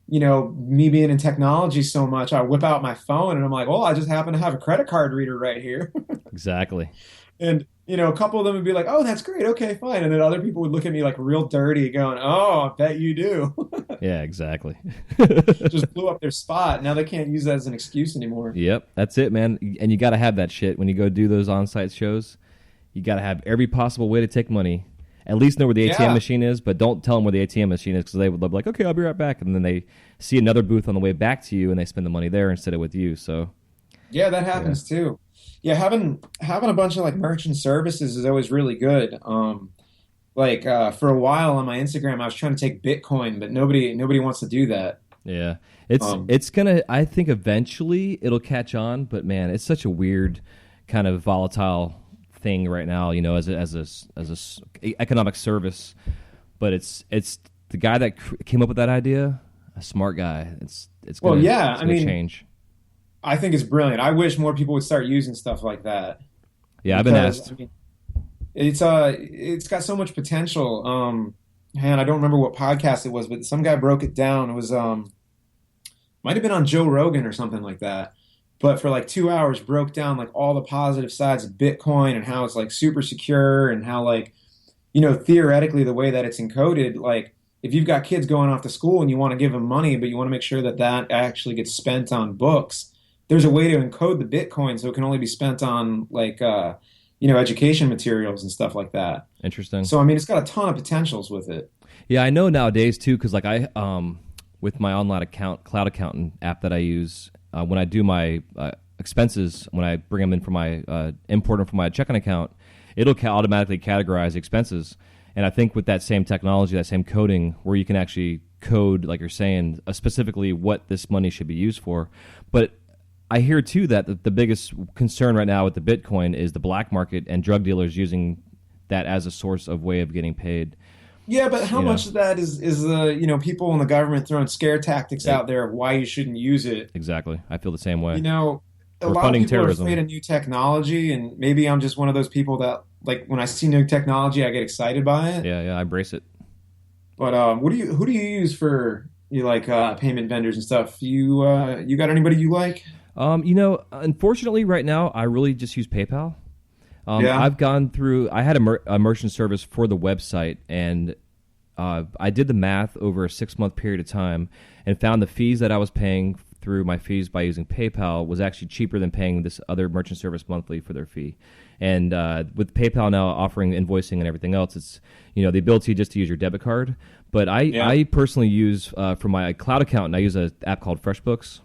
me being in technology so much, I whip out my phone and I'm like, well, I just happen to have a credit card reader right here. Exactly. And a couple of them would be like, oh, that's great, okay, fine. And then other people would look at me like real dirty, going, oh, I bet you do. Yeah, exactly. Just blew up their spot. Now they can't use that as an excuse anymore. Yep, that's it, man. And you got to have that shit when you go do those on-site shows. You got to have every possible way to take money. At least know where the ATM Yeah, machine is, but don't tell them where the ATM machine is because they would be like, okay, I'll be right back. And then they see another booth on the way back to you and they spend the money there instead of with you. So, yeah, that yeah. happens too. Yeah, having a bunch of like merchant services is always really good. Like for a while on my Instagram, I was trying to take Bitcoin, but nobody wants to do that. Yeah. It's Um, it's gonna I think eventually it'll catch on, but man, it's such a weird kind of volatile thing right now, economic service. But it's the guy that came up with that idea, a smart guy. It's well, gonna yeah, it's I gonna mean, change. I think it's brilliant. I wish more people would start using stuff like that Yeah, I've been because asked. I mean, it's got so much potential. Man, I don't remember what podcast it was, but some guy broke it down. It was might have been on Joe Rogan or something like that. But for like 2 hours, broke down like all the positive sides of Bitcoin and how it's like super secure and how like theoretically the way that it's encoded, like if you've got kids going off to school and you want to give them money, but you want to make sure that that actually gets spent on books, there's a way to encode the Bitcoin so it can only be spent on like education materials and stuff like that. Interesting. So I mean, it's got a ton of potentials with it. Yeah, I know nowadays too, because like I with my online account, cloud accountant app that I use, when I do my expenses, when I bring them in for my import them from my checking account, it'll automatically categorize expenses. And I think with that same technology, that same coding, where you can actually code, like you're saying, specifically what this money should be used for. But I hear too that the biggest concern right now with the Bitcoin is the black market and drug dealers using that as a source of way of getting paid. Yeah, but how You know, much of that is the people in the government throwing scare tactics E- out there of why you shouldn't use it? exactly. I feel the same way. You know, a We're lot of funding people are afraid terrorism. of new technology, and maybe I'm just one of those people that like when I see new technology, I get excited by it. Yeah, yeah, I embrace it. But who do you use for payment vendors and stuff? You got anybody you like? Unfortunately, right now, I really just use PayPal. Yeah. I've gone through. I had a merchant service for the website, and I did the math over a 6 month period of time, and found the fees that I was paying through my fees by using PayPal was actually cheaper than paying this other merchant service monthly for their fee. And with PayPal now offering invoicing and everything else, it's the ability just to use your debit card. But Yeah. I personally use for my cloud account, and I use an app called FreshBooks,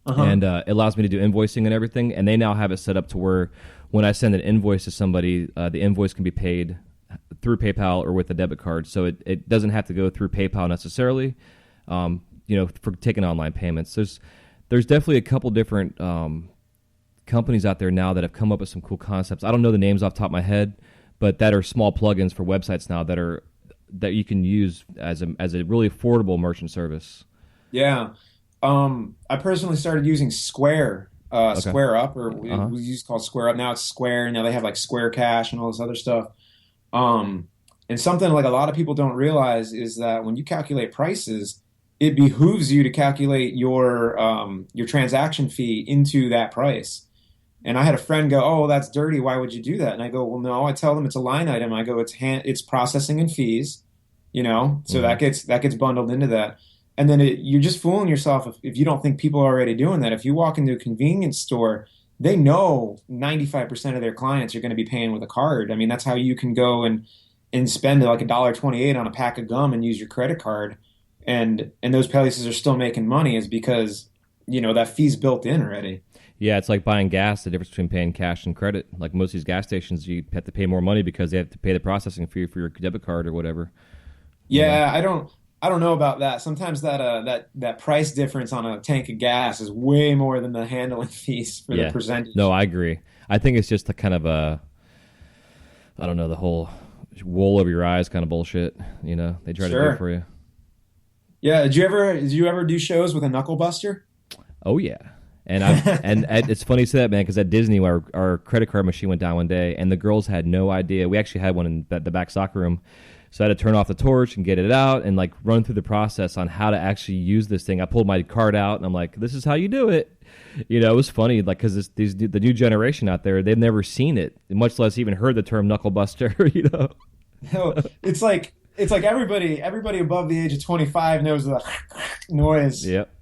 Uh-huh. and it allows me to do invoicing and everything. And they now have it set up to where when I send an invoice to somebody, the invoice can be paid through PayPal or with a debit card, so it doesn't have to go through PayPal necessarily. For taking online payments, there's definitely a couple different companies out there now that have come up with some cool concepts. I don't know the names off the top of my head, but that are small plugins for websites now that you can use as a really affordable merchant service. Yeah. I personally started using Square, Okay. Square Up, or Uh huh. we used to call it Square Up. Now it's Square. Now they have like Square Cash and all this other stuff. Um, and something like a lot of people don't realize is that when you calculate prices, it behooves you to calculate your transaction fee into that price. And I had a friend go, "Oh, well, that's dirty. Why would you do that?" And I go, "Well, no." I tell them it's a line item. I go, it's processing and fees, so Hmm. that gets bundled into that. And then you're just fooling yourself if you don't think people are already doing that. If you walk into a convenience store, they know 95% of their clients are going to be paying with a card. I mean, that's how you can go and spend like $1.28 on a pack of gum and use your credit card. and those places are still making money is because, that fee's built in already. Yeah, it's like buying gas. The difference between paying cash and credit. Like most of these gas stations, you have to pay more money because they have to pay the processing fee for your debit card or whatever. You know. Yeah, I don't know about that. Sometimes that price difference on a tank of gas is way more than the handling fees for the Yeah. No, percentage. I agree. I think it's just a kind of a, I don't know, the whole wool over your eyes kind of bullshit. They try to do it Sure. for you. Yeah, did you ever do shows with a knuckle buster? Oh yeah. And it's funny you say that, man, because at Disney, our credit card machine went down one day, and the girls had no idea. We actually had one in the back soccer room, so I had to turn off the torch and get it out and like run through the process on how to actually use this thing. I pulled my card out, and I'm like, "This is how you do it." It was funny, like because the new generation out there, they've never seen it, much less even heard the term knuckle buster. No, it's like everybody above the age of 25 knows the noise. Yep.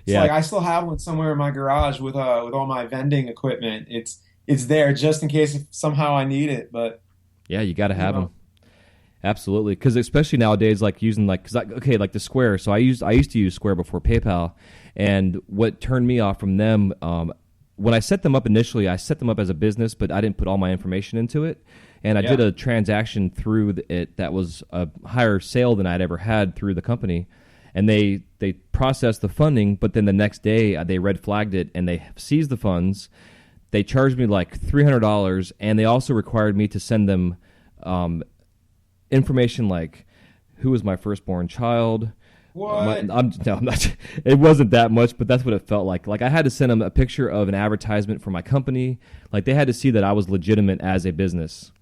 It's Yeah. like I still have one somewhere in my garage with all my vending equipment. It's there just in case if somehow I need it, but Yeah. You got to you have them. know, Absolutely, because especially nowadays, like using okay, like the Square. So I used to use Square before PayPal, and what turned me off from them, when I set them up initially, I set them up as a business, but I didn't put all my information into it, and I did yeah. a transaction through it that was a higher sale than I'd ever had through the company, and they processed the funding, but then the next day they red flagged it and they seized the funds. They charged me like $300, and they also required me to send them. Information like who was my firstborn child. What? I'm not. It wasn't that much, but that's what it felt like. Like I had to send them a picture of an advertisement for my company. Like they had to see that I was legitimate as a business,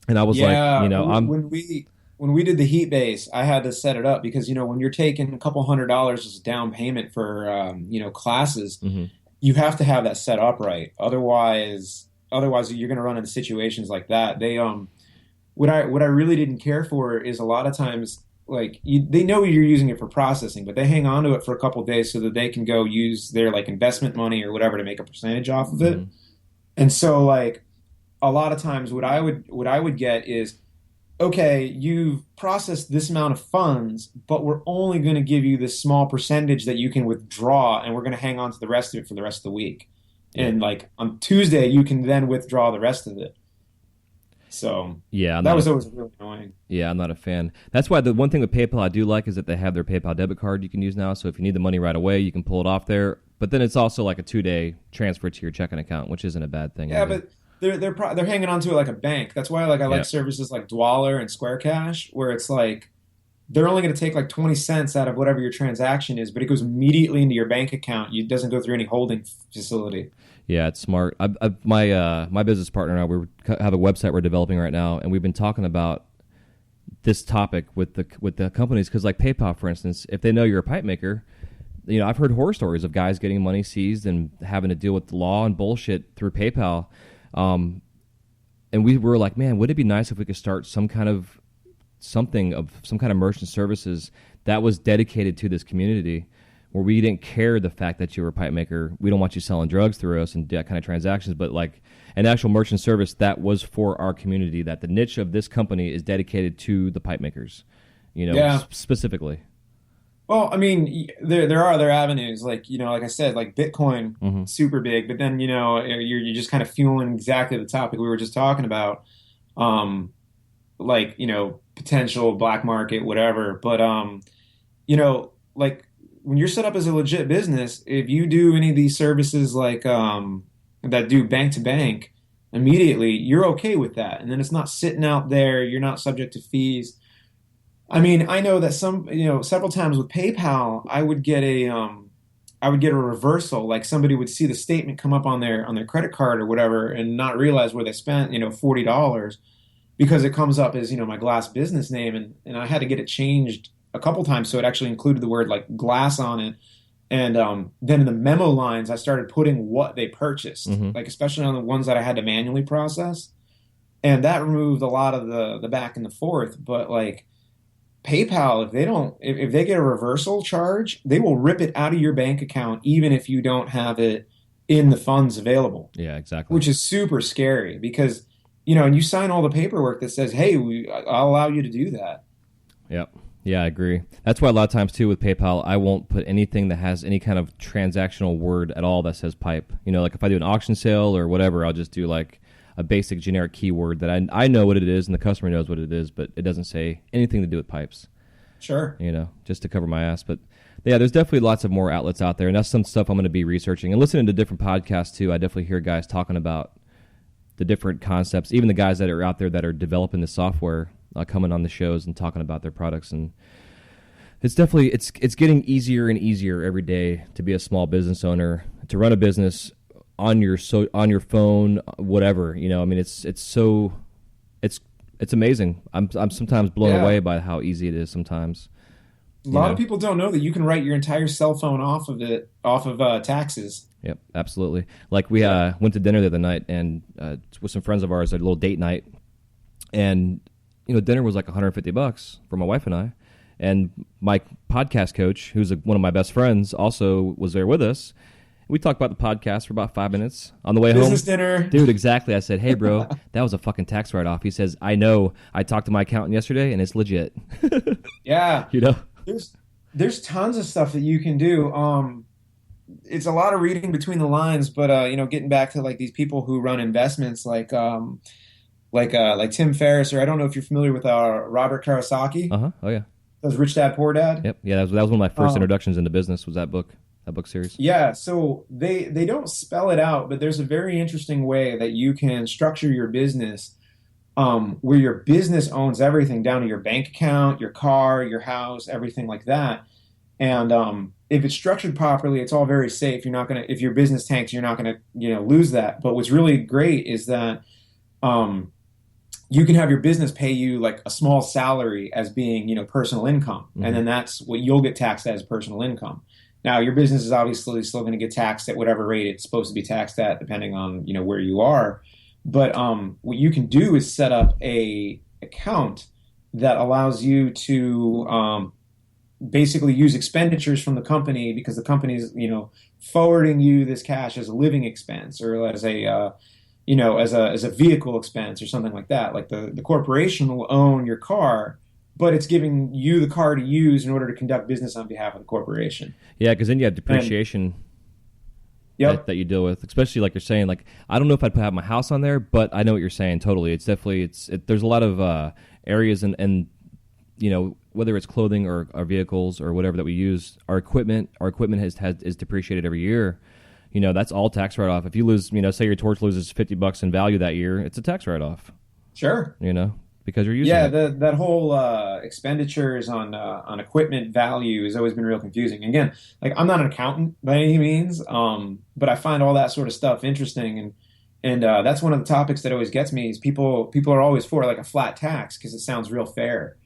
and I was like, Yeah, I'm. when we did the heat base, I had to set it up because when you're taking a couple $100 as a down payment for classes, Mhm. you have to have that set up right. Otherwise you're going to run into situations like that. What I really didn't care for is a lot of times like they know you're using it for processing, but they hang on to it for a couple of days so that they can go use their like investment money or whatever to make a percentage off of it. Mhm. And so like a lot of times what I would get is, okay, you've processed this amount of funds, but we're only going to give you this small percentage that you can withdraw, and we're going to hang on to the rest of it for the rest of the week. Yeah, And like on Tuesday, you can then withdraw the rest of it. So yeah. that was always really annoying. I'm not a fan. That's why the one thing with PayPal I do like is that they have their PayPal debit card you can use now. So if you need the money right away, you can pull it off there. But then it's also like a 2-day transfer to your checking account, which isn't a bad thing Yeah, either. but they're hanging on to it like a bank. That's why like I Yeah. like services like Dwaller and Square Cash, where it's like they're only going to take like 20 cents out of whatever your transaction is, but it goes immediately into your bank account. It doesn't go through any holding facility. Yeah, it's smart. My business partner and I have a website we're developing right now, and we've been talking about this topic with the companies because, like PayPal, for instance, if they know you're a pipe maker, I've heard horror stories of guys getting money seized and having to deal with the law and bullshit through PayPal. Um, and we were like, man, would it be nice if we could start some kind of merchant services that was dedicated to this community where we didn't care the fact that you were a pipe maker. We don't want you selling drugs through us and that kind of transactions, but like an actual merchant service that was for our community, that the niche of this company is dedicated to the pipe makers, Yeah. specifically. Well, I mean, there are other avenues, like like I said, like Bitcoin, Hmm. super big. But then you're just kind of fueling exactly the topic we were just talking about, like potential black market, whatever. But like when you're set up as a legit business, if you do any of these services like that do bank to bank immediately, you're okay with that, and then it's not sitting out there. You're not subject to fees. I mean, I know that several times with PayPal, I would get a reversal. Like somebody would see the statement come up on their credit card or whatever, and not realize where they spent, $40 because it comes up as, my Glass business name, and I had to get it changed a couple times so it actually included the word like glass on it. And then in the memo lines, I started putting what they purchased, Hmm. like especially on the ones that I had to manually process, and that removed a lot of the back and the forth. But like PayPal, if they get a reversal charge, they will rip it out of your bank account even if you don't have it in the funds available, Yeah, exactly. which is super scary because and you sign all the paperwork that says, "Hey, I'll allow you to do that." Yep. Yeah, I agree. That's why a lot of times too with PayPal, I won't put anything that has any kind of transactional word at all that says pipe. You know, like if I do an auction sale or whatever, I'll just do like a basic generic keyword that I know what it is and the customer knows what it is, but it doesn't say anything to do with pipes. Sure. You know, just to cover my ass. But yeah, there's definitely lots of more outlets out there, and that's some stuff I'm going to be researching and listening to different podcasts too. I definitely hear guys talking about the different concepts, even the guys that are out there that are developing the software, coming on the shows and talking about their products. And it's definitely it's getting easier and easier every day to be a small business owner, to run a business on your phone, whatever. You know, I mean, it's amazing. I'm sometimes blown away by how easy it is sometimes. A lot of people don't know that you can write your entire cell phone off of taxes. Yep, absolutely. Like we went to dinner the other night and with some friends of ours, a little date night, and you know, dinner was like $150 for my wife and I. And my podcast coach, who's one of my best friends, also was there with us. We talked about the podcast for about 5 minutes on the way home. Business dinner. Dude, exactly. I said, hey, bro, that was a fucking tax write-off. He says, I know. I talked to my accountant yesterday, and it's legit. Yeah. You know? There's tons of stuff that you can do. It's a lot of reading between the lines, but you know, getting back to like these people who run investments like Tim Ferriss, or I don't know if you're familiar with Robert Kiyosaki. Uh-huh. Oh, yeah. Does Rich Dad Poor Dad? Yep. Yeah, that was one of my first introductions into business was that book series. Yeah, so they don't spell it out, but there's a very interesting way that you can structure your business where your business owns everything down to your bank account, your car, your house, everything like that. And if it's structured properly, it's all very safe. You're not gonna, if your business tanks, you're not gonna, lose that. But what's really great is that you can have your business pay you like a small salary as being, personal income, and then that's what you'll get taxed as personal income. Now, your business is obviously still going to get taxed at whatever rate it's supposed to be taxed at, depending on where you are. But what you can do is set up a account that allows you to basically use expenditures from the company, because the company is forwarding you this cash as a living expense or as a as a vehicle expense or something like that. Like the corporation will own your car, but it's giving you the car to use in order to conduct business on behalf of the corporation. Yeah, because then you have depreciation that you deal with, especially like you're saying. Like, I don't know if I'd have my house on there, but I know what you're saying totally. It's definitely there's a lot of areas and whether it's clothing or our vehicles or whatever that we use, our equipment is depreciated every year. That's all tax write-off. If you lose, say your torch loses $50 in value that year, it's a tax write-off. Sure. Because you're using it. That whole expenditures on equipment value has always been real confusing. Again, like I'm not an accountant by any means, but I find all that sort of stuff interesting, and that's one of the topics that always gets me is people are always for like a flat tax because it sounds real fair,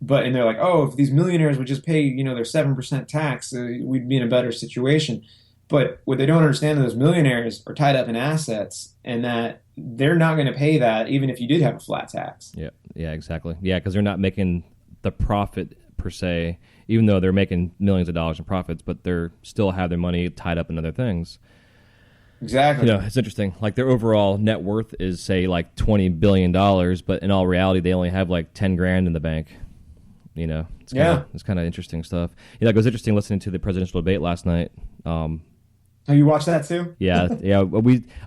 and they're like, oh, if these millionaires would just pay their 7% tax, we'd be in a better situation. But what they don't understand is those millionaires are tied up in assets, and that they're not going to pay that even if you did have a flat tax. Yeah, exactly. Yeah, because they're not making the profit per se, even though they're making millions of dollars in profits, but they're still have their money tied up in other things. Exactly. It's interesting. Like their overall net worth is say like $20 billion, but in all reality, they only have like 10 grand in the bank. It's kind of interesting stuff. It was interesting listening to the presidential debate last night. Oh, you watched that too? Yeah.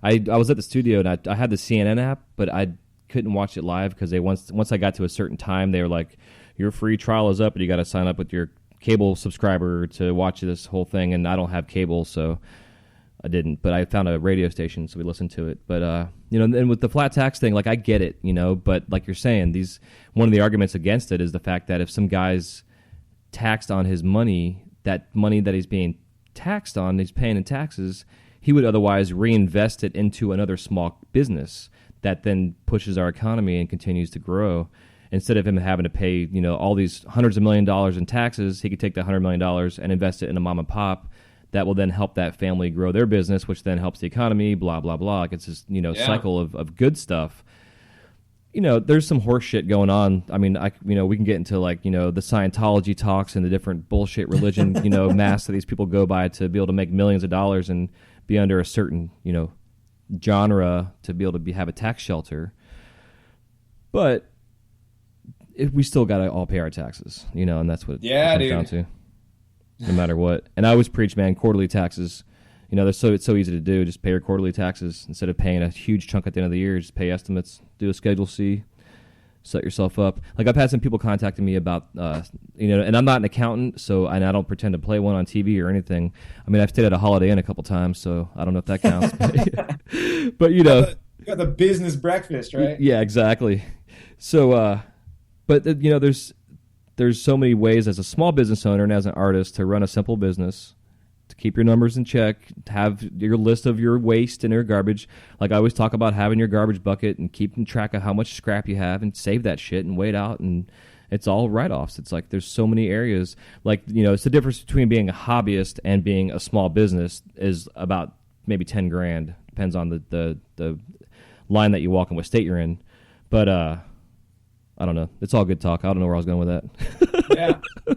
I was at the studio and I had the CNN app, but I couldn't watch it live because once I got to a certain time, they were like, your free trial is up and you got to sign up with your cable subscriber to watch this whole thing. And I don't have cable, so I didn't. But I found a radio station, so we listened to it. But and with the flat tax thing, like I get it, but like you're saying, one of the arguments against it is the fact that if some guy's taxed on his money, that money that he's being taxed on, he's paying in taxes, he would otherwise reinvest it into another small business that then pushes our economy and continues to grow. Instead of him having to pay, all these hundreds of $millions in taxes, he could take the $100 million and invest it in a mom and pop that will then help that family grow their business, which then helps the economy, blah, blah, blah. Like it's this, cycle of good stuff. There's some horse shit going on. I mean, we can get into like, the Scientology talks and the different bullshit religion, masks that these people go by to be able to make millions of dollars and be under a certain, genre to be able to have a tax shelter. But, we still got to all pay our taxes, and that's what it Yeah, comes down dude. to, no matter what. And I always preach, man, quarterly taxes. It's so easy to do. Just pay your quarterly taxes instead of paying a huge chunk at the end of the year. Just pay estimates, do a Schedule C, set yourself up. Like I've had some people contacting me about, and I'm not an accountant, so and I don't pretend to play one on TV or anything. I mean, I've stayed at a Holiday Inn a couple times, so I don't know if that counts. But You got the business breakfast, right? yeah, exactly. So, but there's so many ways as a small business owner and as an artist to run a simple business, to keep your numbers in check, to have your list of your waste and your garbage. Like I always talk about having your garbage bucket and keeping track of how much scrap you have and save that shit and weigh it out, and it's all write-offs. It's like there's so many areas. Like, it's the difference between being a hobbyist and being a small business is about maybe 10 grand. Depends on the line that you walk in, what state you're in. But I don't know. It's all good talk. I don't know where I was going with that. Yeah.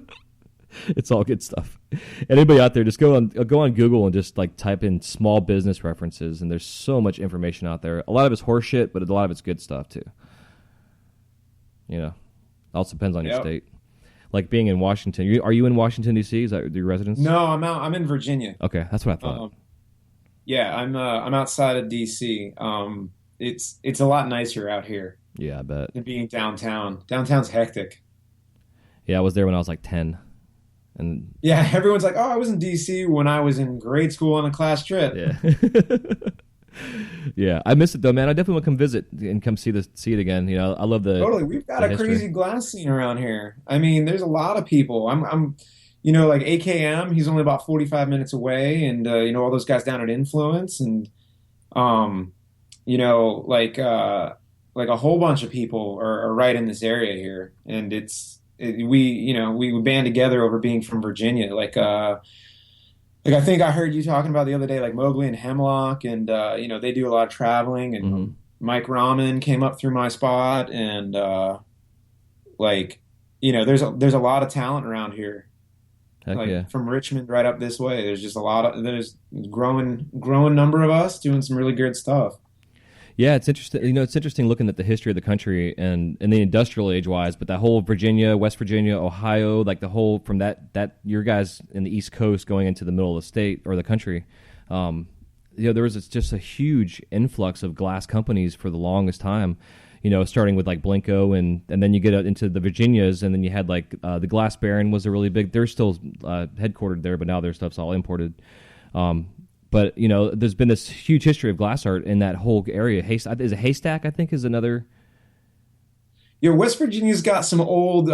It's all good stuff. Anybody out there, just go on Google and just like type in small business references, and there's so much information out there. A lot of it's horseshit, but a lot of it's good stuff too. Also depends on your state. Like being in Washington. Are you in Washington D.C.? Is that your residence? No, I'm in Virginia. Okay, that's what I thought. Yeah, I'm outside of DC. It's a lot nicer out here Yeah, I bet. than being downtown. Downtown's hectic. Yeah, I was there when I was like 10, and Yeah, everyone's like, "Oh, I was in DC when I was in grade school on a class trip." yeah. Yeah, I miss it though, man. I definitely want to come visit and come see it again. I love Totally. We've got the a history. crazy glass scene around here. I mean, there's a lot of people. Like AKM, he's only about 45 minutes away, and all those guys down at Influence, and um, like a whole bunch of people are right in this area here, and we band together over being from Virginia. Like I think I heard you talking about the other day, like Mowgli and Hemlock, and they do a lot of traveling, and Hmm. Mike Rahman came up through my spot, and there's a lot of talent around here. Heck Like yeah. from Richmond right up this way, there's just there's growing number of us doing some really good stuff. Yeah, it's interesting. It's interesting looking at the history of the country and in the industrial age wise, but that whole Virginia, West Virginia, Ohio, like the whole from that your guys in the East Coast going into the middle of the state or the country, there was just a huge influx of glass companies for the longest time. Starting with like Blinko, and then you get into the Virginias, and then you had like the Glass Baron was a really big. They're still headquartered there, but now their stuff's all imported. But there's been this huge history of glass art in that whole area. Is a Haystack, I think, is another. Yeah, West Virginia's got some old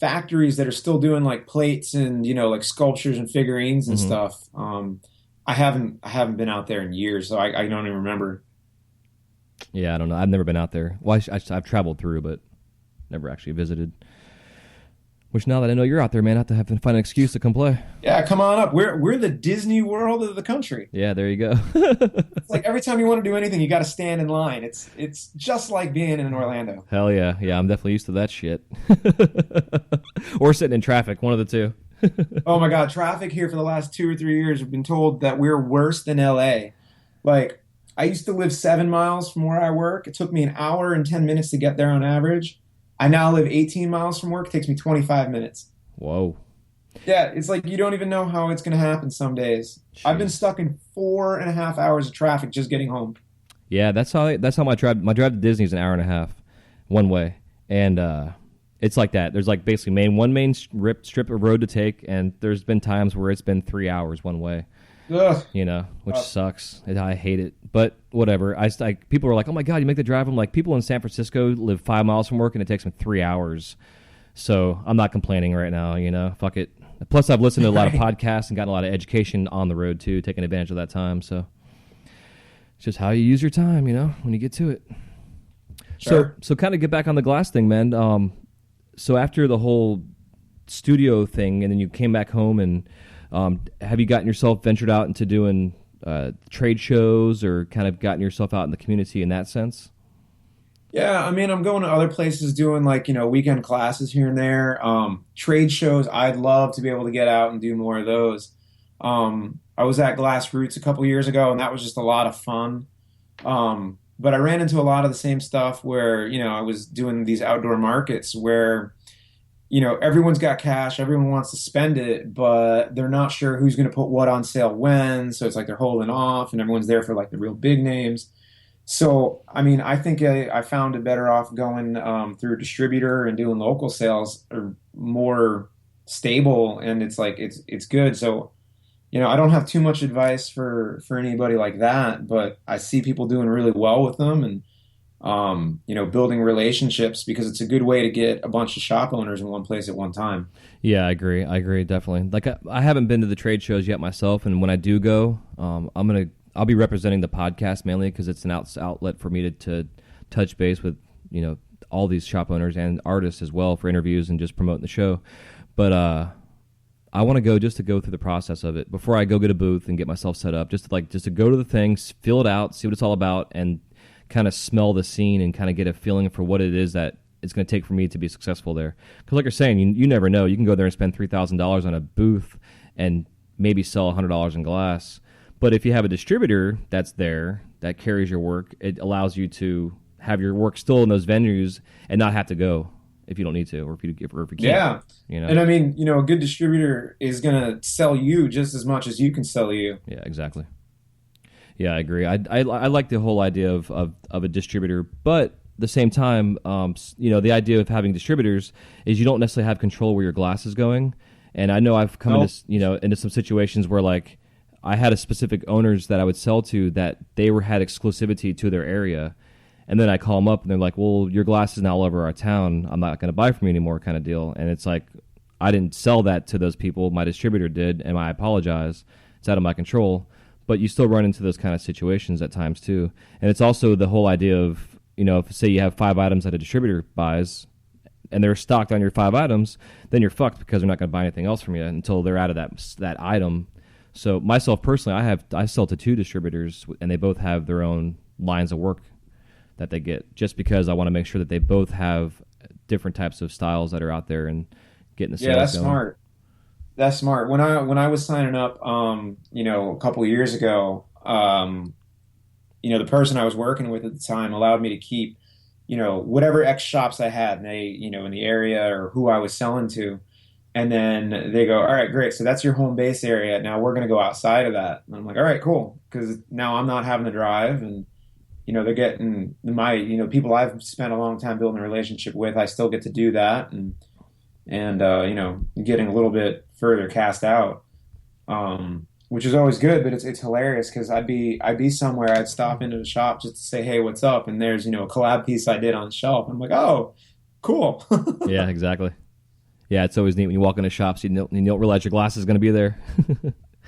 factories that are still doing like plates and like sculptures and figurines and Hmm. stuff. I haven't been out there in years, so I don't even remember. Yeah, I don't know. I've never been out there. Well, I've traveled through, but never actually visited. Which now that I know you're out there, man, I have to find an excuse to come play. Yeah, come on up. We're the Disney World of the country. Yeah, there you go. It's like every time you want to do anything, you got to stand in line. It's just like being in Orlando. Hell yeah. Yeah, I'm definitely used to that shit. Or sitting in traffic, one of the two. Oh my God, traffic here for the last 2 or 3 years. I've been told that we're worse than LA. Like, I used to live 7 miles from where I work. It took me an hour and 10 minutes to get there on average. I now live 18 miles from work. It takes me 25 minutes. Whoa. Yeah, it's like you don't even know how it's going to happen some days. I've been Jeez. stuck in 4.5 hours of traffic just getting home. Yeah, that's how my drive to Disney is an hour and a half one way. And it's like that. There's like basically one main strip of road to take, and there's been times where it's been 3 hours one way. Ugh. Which sucks. I hate it, but whatever. People are like, "Oh my god, you make the drive." I'm like, people in San Francisco live 5 miles from work, and it takes them 3 hours. So I'm not complaining right now. Fuck it. Plus, I've listened to a lot of Right. podcasts and gotten a lot of education on the road too, taking advantage of that time. So it's just how you use your time, when you get to it. Sure. So kind of get back on the glass thing, man. So after the whole studio thing, and then you came back home, and have you gotten yourself ventured out into doing trade shows, or kind of gotten yourself out in the community in that sense? Yeah, I mean, I'm going to other places doing like, weekend classes here and there. Trade shows, I'd love to be able to get out and do more of those. I was at Glass Roots a couple years ago, and that was just a lot of fun. but I ran into a lot of the same stuff where, I was doing these outdoor markets where, everyone's got cash, everyone wants to spend it, but they're not sure who's going to put what on sale when. So it's like they're holding off and everyone's there for like the real big names. So, I mean, I think I found it better off going through a distributor and doing local sales are more stable and it's like it's good. So, I don't have too much advice for anybody like that, but I see people doing really well with them and building relationships because it's a good way to get a bunch of shop owners in one place at one time. Yeah, I agree. I agree definitely. Like I haven't been to the trade shows yet myself, and when I do go, I'll be representing the podcast mainly because it's an outlet for me to touch base with all these shop owners and artists as well for interviews and just promoting the show. But I want to go just to go through the process of it before I go get a booth and get myself set up. Just to go to the things, feel it out, see what it's all about, and kind of smell the scene and kind of get a feeling for what it is that it's going to take for me to be successful there. Because like you're saying, you never know. You can go there and spend $3,000 on a booth and maybe sell $100 in glass. But if you have a distributor that's there that carries your work, it allows you to have your work still in those venues and not have to go if you don't need to, or if you can't. Yeah. And I mean, a good distributor is going to sell you just as much as you can sell you. Yeah, exactly. Yeah, I agree. I like the whole idea of a distributor, but at the same time, the idea of having distributors is you don't necessarily have control where your glass is going. And I know I've come into some situations where like I had a specific owners that I would sell to that they had exclusivity to their area. And then I call them up and they're like, well, your glass is now all over our town. I'm not going to buy from you anymore kind of deal. And it's like, I didn't sell that to those people. My distributor did, and I apologize. It's out of my control. But you still run into those kind of situations at times too. And it's also the whole idea of, if say you have 5 items that a distributor buys and they're stocked on your 5 items, then you're fucked because they're not going to buy anything else from you until they're out of that item. So myself personally, I sell to 2 distributors and they both have their own lines of work that they get, just because I want to make sure that they both have different types of styles that are out there and getting the sales Yeah, that's going. smart. That's smart. When I was signing up, a couple of years ago, the person I was working with at the time allowed me to keep, whatever X shops I had, and they, in the area or who I was selling to. And then they go, all right, great. So that's your home base area. Now we're going to go outside of that. And I'm like, all right, cool. Because now I'm not having to drive and, they're getting people I've spent a long time building a relationship with. I still get to do that. And getting a little bit further cast out, which is always good. But it's hilarious because I'd be somewhere, I'd stop into the shop just to say, hey, what's up? And there's a collab piece I did on the shelf. I'm like, oh, cool. Yeah, exactly. Yeah, it's always neat when you walk into shops, you don't realize your glass is going to be there.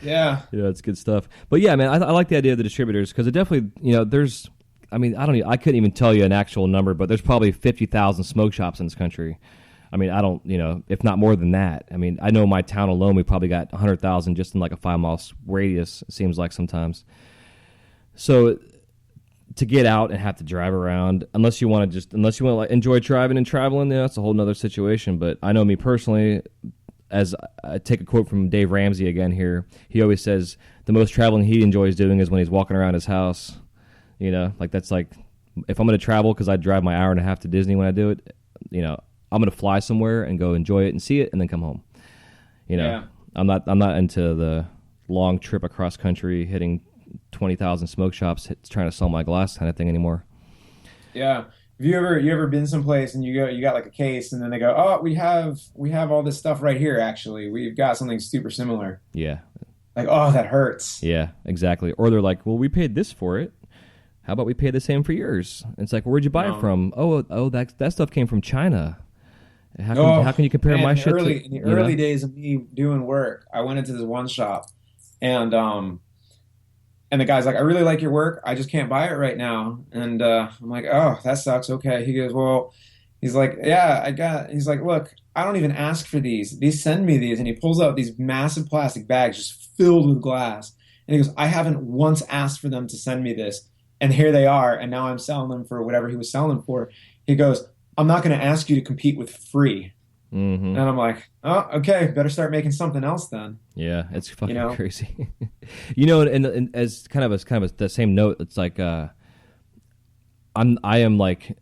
Yeah. Yeah, it's good stuff. But yeah, man, I like the idea of the distributors because it definitely, there's, I couldn't even tell you an actual number, but there's probably 50,000 smoke shops in this country. I mean, I don't, if not more than that. I mean, I know my town alone, we probably got 100,000 just in like a 5-mile radius, it seems like sometimes. So to get out and have to drive around, unless you want to like enjoy driving and traveling, that's a whole nother situation. But I know me personally, as I take a quote from Dave Ramsey again here, he always says the most traveling he enjoys doing is when he's walking around his house. Like that's like, if I'm going to travel, because I drive my hour and a half to Disney when I do it, I'm going to fly somewhere and go enjoy it and see it and then come home. Yeah. I'm not into the long trip across country hitting 20,000 smoke shops trying to sell my glass kind of thing anymore. Yeah. Have you ever been someplace and you got like a case and then they go, oh, we have all this stuff right here. Actually, we've got something super similar. Yeah. Like, oh, that hurts. Yeah, exactly. Or they're like, well, we paid this for it. How about we pay the same for yours? And it's like, where'd you buy it from? Oh, that stuff came from China. How can you compare my shit to... In the early days of me doing work, I went into this one shop, and the guy's like, I really like your work. I just can't buy it right now. And I'm like, oh, that sucks. Okay. He goes, well, he's like, yeah, he's like, look, I don't even ask for these. These send me these. And he pulls out these massive plastic bags just filled with glass. And he goes, I haven't once asked for them to send me this. And here they are. And now I'm selling them for whatever he was selling them for. He goes, I'm not going to ask you to compete with free. Mm-hmm. And I'm like, oh, okay, better start making something else then. Yeah, it's fucking crazy. And as kind of the same note, it's like I am like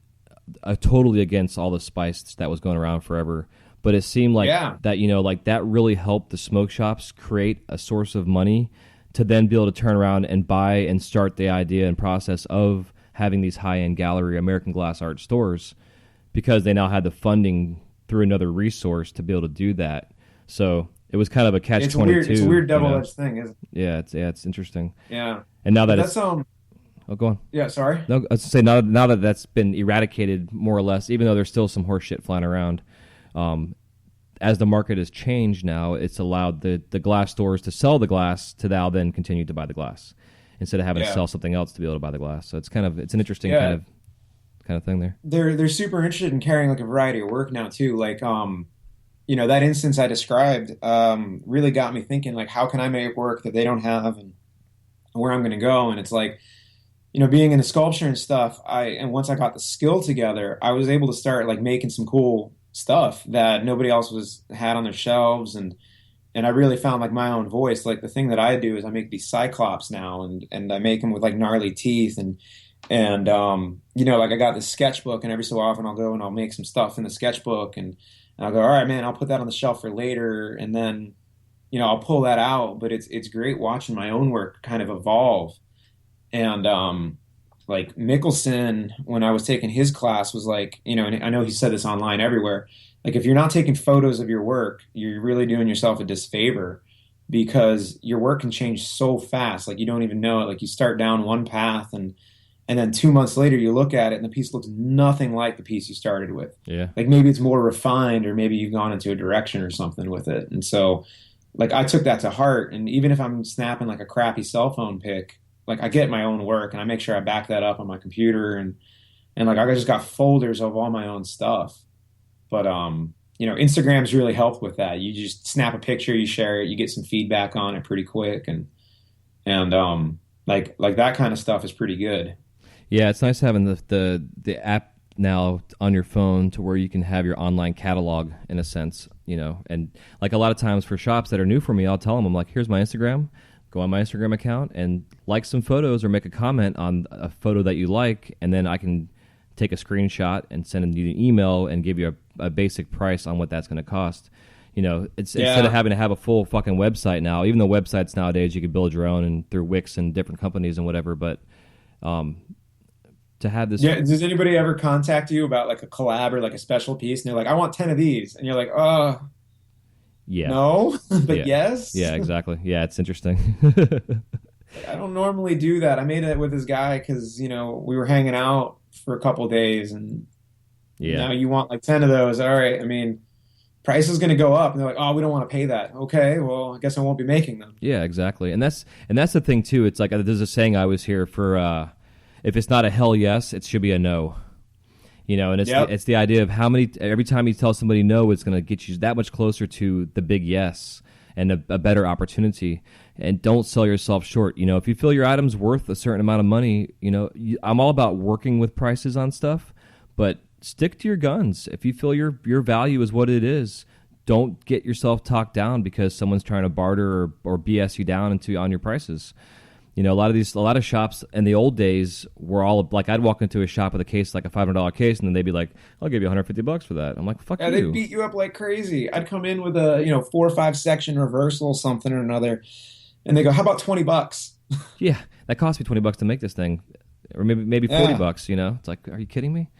totally against all the spice that was going around forever. But it seemed like Yeah. that, like that really helped the smoke shops create a source of money to then be able to turn around and buy and start the idea and process of having these high end gallery American Glass art stores, because they now had the funding through another resource to be able to do that. So it was kind of a catch It's a 22. weird double-edged thing, isn't it? Yeah, it's interesting. Yeah. And now But that that's it's oh, go on. yeah, sorry. No, I was to say now that that's been eradicated more or less, even though there's still some horse shit flying around. As the market has changed now, it's allowed the glass stores to sell the glass to now then continue to buy the glass instead of having to Yeah. sell something else to be able to buy the glass. So it's an interesting Yeah. kind of thing there. They're super interested in carrying like a variety of work now too. Like that instance I described really got me thinking like how can I make work that they don't have and where I'm going to go. And it's like, being in the sculpture and stuff, and once I got the skill together, I was able to start like making some cool stuff that nobody else was had on their shelves. And I really found like my own voice. Like the thing that I do is I make these cyclops now, and I make them with like gnarly teeth, and like I got this sketchbook, and every so often I'll go and I'll make some stuff in the sketchbook, and I'll go, all right, man, I'll put that on the shelf for later, and then I'll pull that out. But it's great watching my own work kind of evolve. And like Mickelson, when I was taking his class, was like, and I know he said this online everywhere, like if you're not taking photos of your work, you're really doing yourself a disfavor, because your work can change so fast. Like you don't even know it. Like you start down one path, and then 2 months later you look at it and the piece looks nothing like the piece you started with. Yeah. Like maybe it's more refined, or maybe you've gone into a direction or something with it. And so like I took that to heart. And even if I'm snapping like a crappy cell phone pic, like I get my own work and I make sure I back that up on my computer, and like I just got folders of all my own stuff. But Instagram's really helped with that. You just snap a picture, you share it, you get some feedback on it pretty quick, and like that kind of stuff is pretty good. Yeah, it's nice having the app now on your phone to where you can have your online catalog in a sense, and like a lot of times for shops that are new for me, I'll tell them, I'm like, here's my Instagram, go on my Instagram account and like some photos or make a comment on a photo that you like, and then I can take a screenshot and send you an email and give you a basic price on what that's going to cost. Instead of having to have a full fucking website now, even though websites nowadays you can build your own and through Wix and different companies and whatever, but to have this. Yeah, does anybody ever contact you about like a collab or like a special piece, and they're like, I want 10 of these, and you're like, Yeah. no, but Yeah. yes. Yeah, exactly. Yeah, it's interesting. I don't normally do that. I made it with this guy because, we were hanging out for a couple days, and now Yeah. you want like 10 of those. All right. I mean, price is going to go up. And they're like, oh, we don't want to pay that. Okay. Well, I guess I won't be making them. Yeah, exactly. And that's the thing too. It's like there's a saying I always hear for if it's not a hell yes, it should be a no. And Yep. it's the idea of how many every time you tell somebody no, it's going to get you that much closer to the big yes and a better opportunity. And don't sell yourself short. If you feel your item's worth a certain amount of money, I'm all about working with prices on stuff, but stick to your guns. If you feel your value is what it is, don't get yourself talked down because someone's trying to barter or BS you down on your prices. A lot of shops in the old days were all like, I'd walk into a shop with a case, like a $500 case, and then they'd be like, I'll give you $150 for that. I'm like, fuck Yeah, you. they beat you up like crazy. I'd come in with a, 4 or 5 section reversal, something or another. And they go, how about $20? Yeah, that cost me $20 to make this thing, or maybe $40. It's like, are you kidding me?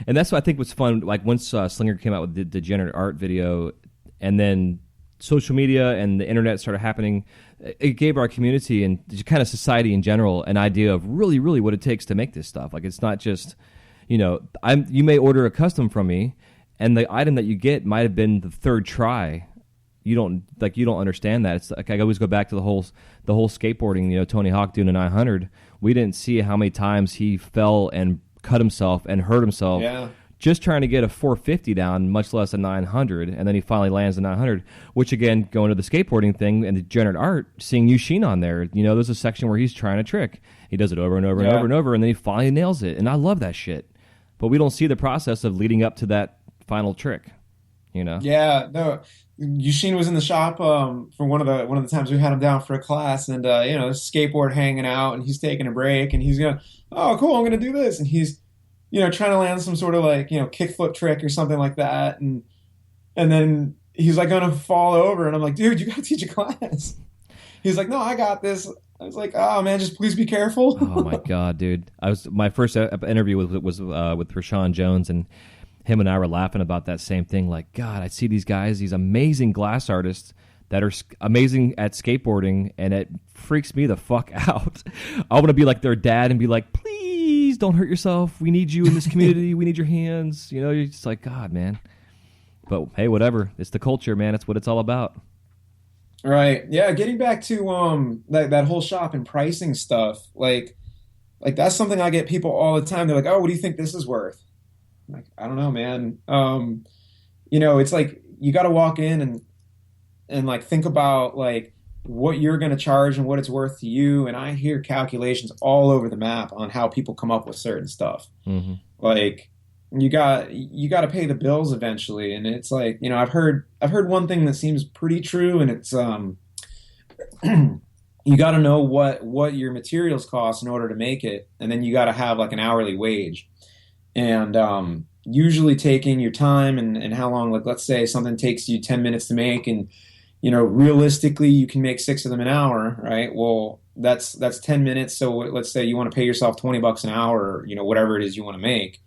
And that's what I think was fun. Like once Slinger came out with the degenerate art video, and then social media and the internet started happening, it gave our community and kind of society in general an idea of really, really what it takes to make this stuff. Like it's not just, you may order a custom from me, and the item that you get might have been the third try. You don't understand that. It's like I always go back to the whole skateboarding. Tony Hawk doing a 900. We didn't see how many times he fell and cut himself and hurt himself. Yeah. Just trying to get a 450 down, much less a 900, and then he finally lands a 900. Which again, going to the skateboarding thing and the degenerate art, seeing Yushin on there, there's a section where he's trying to trick. He does it over and over and over and over, and then he finally nails it. And I love that shit. But we don't see the process of leading up to that final trick. Yeah, no. Yushin was in the shop for one of the times we had him down for a class, and skateboard hanging out, and he's taking a break, and he's going, oh, cool, I'm going to do this, and he's trying to land some sort of like, kickflip trick or something like that. And then he's like going to fall over. And I'm like, dude, you got to teach a class. He's like, no, I got this. I was like, oh man, just please be careful. Oh my god, dude! My first interview was with Rashawn Jones, and him and I were laughing about that same thing. Like, God, I see these guys, these amazing glass artists that are amazing at skateboarding, and it freaks me the fuck out. I want to be like their dad and be like, please don't hurt yourself. We need you in this community. We need your hands. You're just like, God, man. But hey, whatever. It's the culture, man. It's what it's all about. Right. Yeah. Getting back to that whole shop and pricing stuff, like that's something I get people all the time. They're like, "Oh, what do you think this is worth?" I'm like, I don't know, man. It's like you got to walk in and like think about like what you're going to charge and what it's worth to you. And I hear calculations all over the map on how people come up with certain stuff. Mm-hmm. Like you got to pay the bills eventually, and it's like, I've heard one thing that seems pretty true, and it's you got to know what your materials cost in order to make it, and then you got to have like an hourly wage, and usually taking your time and how long, like let's say something takes you 10 minutes to make, and realistically you can make 6 of them an hour, right? Well, that's 10 minutes. So let's say you want to pay yourself $20 an hour, whatever it is you want to make.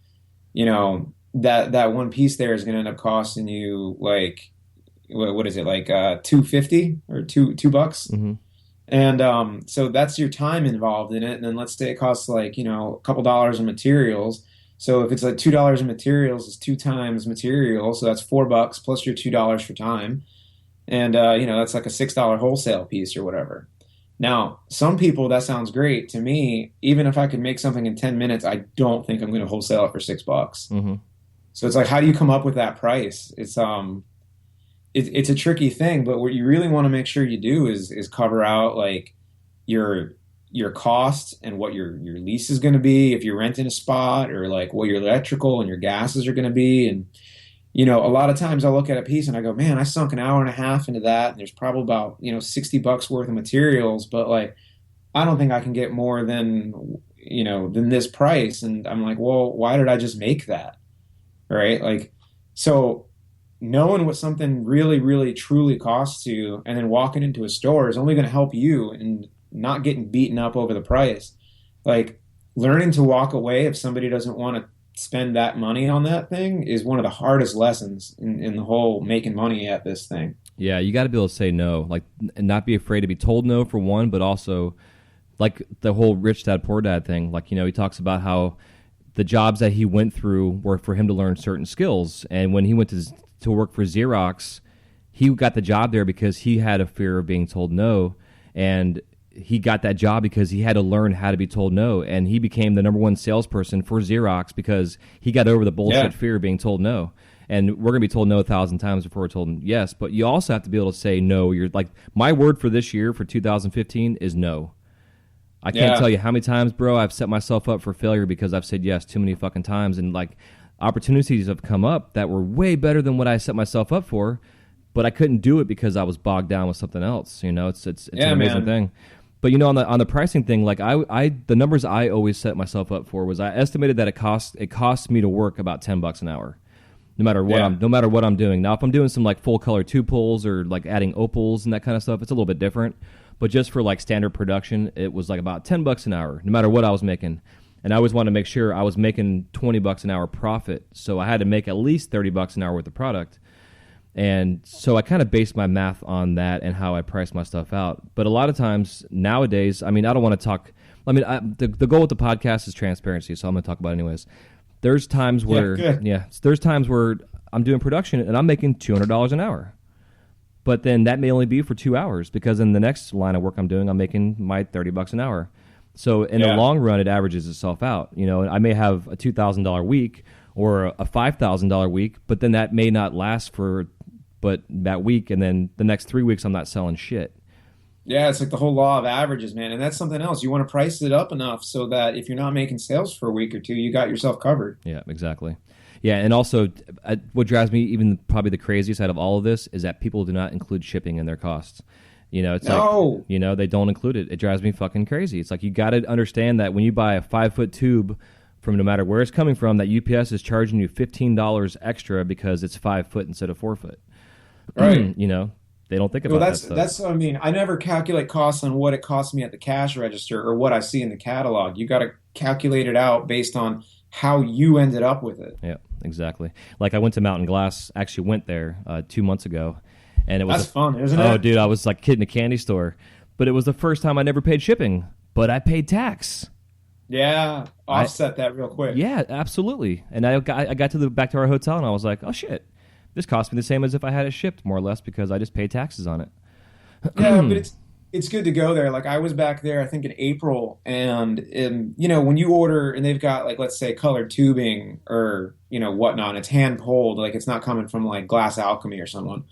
That one piece there is going to end up costing you like, what is it, like $2.50 or $2. Mm-hmm. And so that's your time involved in it. And then let's say it costs like, a couple dollars in materials. So if it's like $2 in materials, it's 2 times material. So that's $4 plus your $2 for time. And, that's like a $6 wholesale piece or whatever. Now, some people, that sounds great. To me, even if I could make something in 10 minutes, I don't think I'm going to wholesale it for $6. Mm-hmm. So it's like, how do you come up with that price? It's a tricky thing, but what you really want to make sure you do is cover out like your costs and what your lease is going to be if you're renting a spot, or like what your electrical and your gases are going to be. And a lot of times I look at a piece and I go, man, I sunk an hour and a half into that, and there's probably about, $60 worth of materials, but like, I don't think I can get more than this price. And I'm like, well, why did I just make that? Right? Like, so knowing what something really, really, truly costs you, and then walking into a store is only going to help you and not getting beaten up over the price. Like, learning to walk away if somebody doesn't want to spend that money on that thing is one of the hardest lessons in the whole making money at this thing. Yeah, you got to be able to say no, like, and not be afraid to be told no, for one, but also like the whole rich dad poor dad thing. Like, he talks about how the jobs that he went through were for him to learn certain skills, and when he went to work for Xerox, he got the job there because he had a fear of being told no, and he got that job because he had to learn how to be told no, and he became the number one salesperson for Xerox because he got over the bullshit fear of being told no. And we're going to be told no 1,000 times before we're told yes, but you also have to be able to say no. You're like, my word for this year, for 2015, is no. I can't tell you how many times, bro, I've set myself up for failure because I've said yes too many fucking times, and like, opportunities have come up that were way better than what I set myself up for, but I couldn't do it because I was bogged down with something else. It's an amazing thing. But on the pricing thing, like I the numbers I always set myself up for was I estimated that it costs me to work about $10 an hour, no matter what I'm doing. Now, if I'm doing some like full color tube pulls or like adding opals and that kind of stuff, it's a little bit different. But just for like standard production, it was like about $10 an hour, no matter what I was making. And I always wanted to make sure I was making $20 an hour profit, so I had to make at least $30 an hour worth of product. And so I kind of based my math on that and how I price my stuff out. But a lot of times nowadays, I mean, I don't want to talk. I mean, the goal with the podcast is transparency, so I'm going to talk about it anyways. There's times where, there's times where I'm doing production and I'm making $200 an hour. But then that may only be for 2 hours because in the next line of work I'm doing, I'm making my $30 an hour. So in the long run, it averages itself out. I may have a $2,000 week or a $5,000 week, but then that may not last for but that week, and then the next 3 weeks I'm not selling shit. Yeah, it's like the whole law of averages, man. And that's something else. You want to price it up enough so that if you're not making sales for a week or two, you got yourself covered. Yeah, exactly. Yeah, and also what drives me even probably the craziest out of all of this is that people do not include shipping in their costs. It's like, they don't include it. It drives me fucking crazy. It's like, you got to understand that when you buy a 5-foot tube from no matter where it's coming from, that UPS is charging you $15 extra because it's 5 foot instead of 4 foot. Right. You know, they don't think about that stuff. That's what I mean. I never calculate costs on what it costs me at the cash register or what I see in the catalog. You got to calculate it out based on how you ended up with it. Yeah, exactly. Like I went to Mountain Glass, actually went there 2 months ago, and it was That's fun, isn't it? Oh, dude, I was like a kid in a candy store, but it was the first time I never paid shipping, but I paid tax. Yeah, offset that real quick. Yeah, absolutely. And I got to back to our hotel, and I was like, oh shit, this cost me the same as if I had it shipped, more or less, because I just paid taxes on it. Yeah, but it's good to go there. Like I was back there, I think in April, and you know, when you order and they've got like, let's say colored tubing or, you know, whatnot, it's hand pulled, like it's not coming from like Glass Alchemy or someone.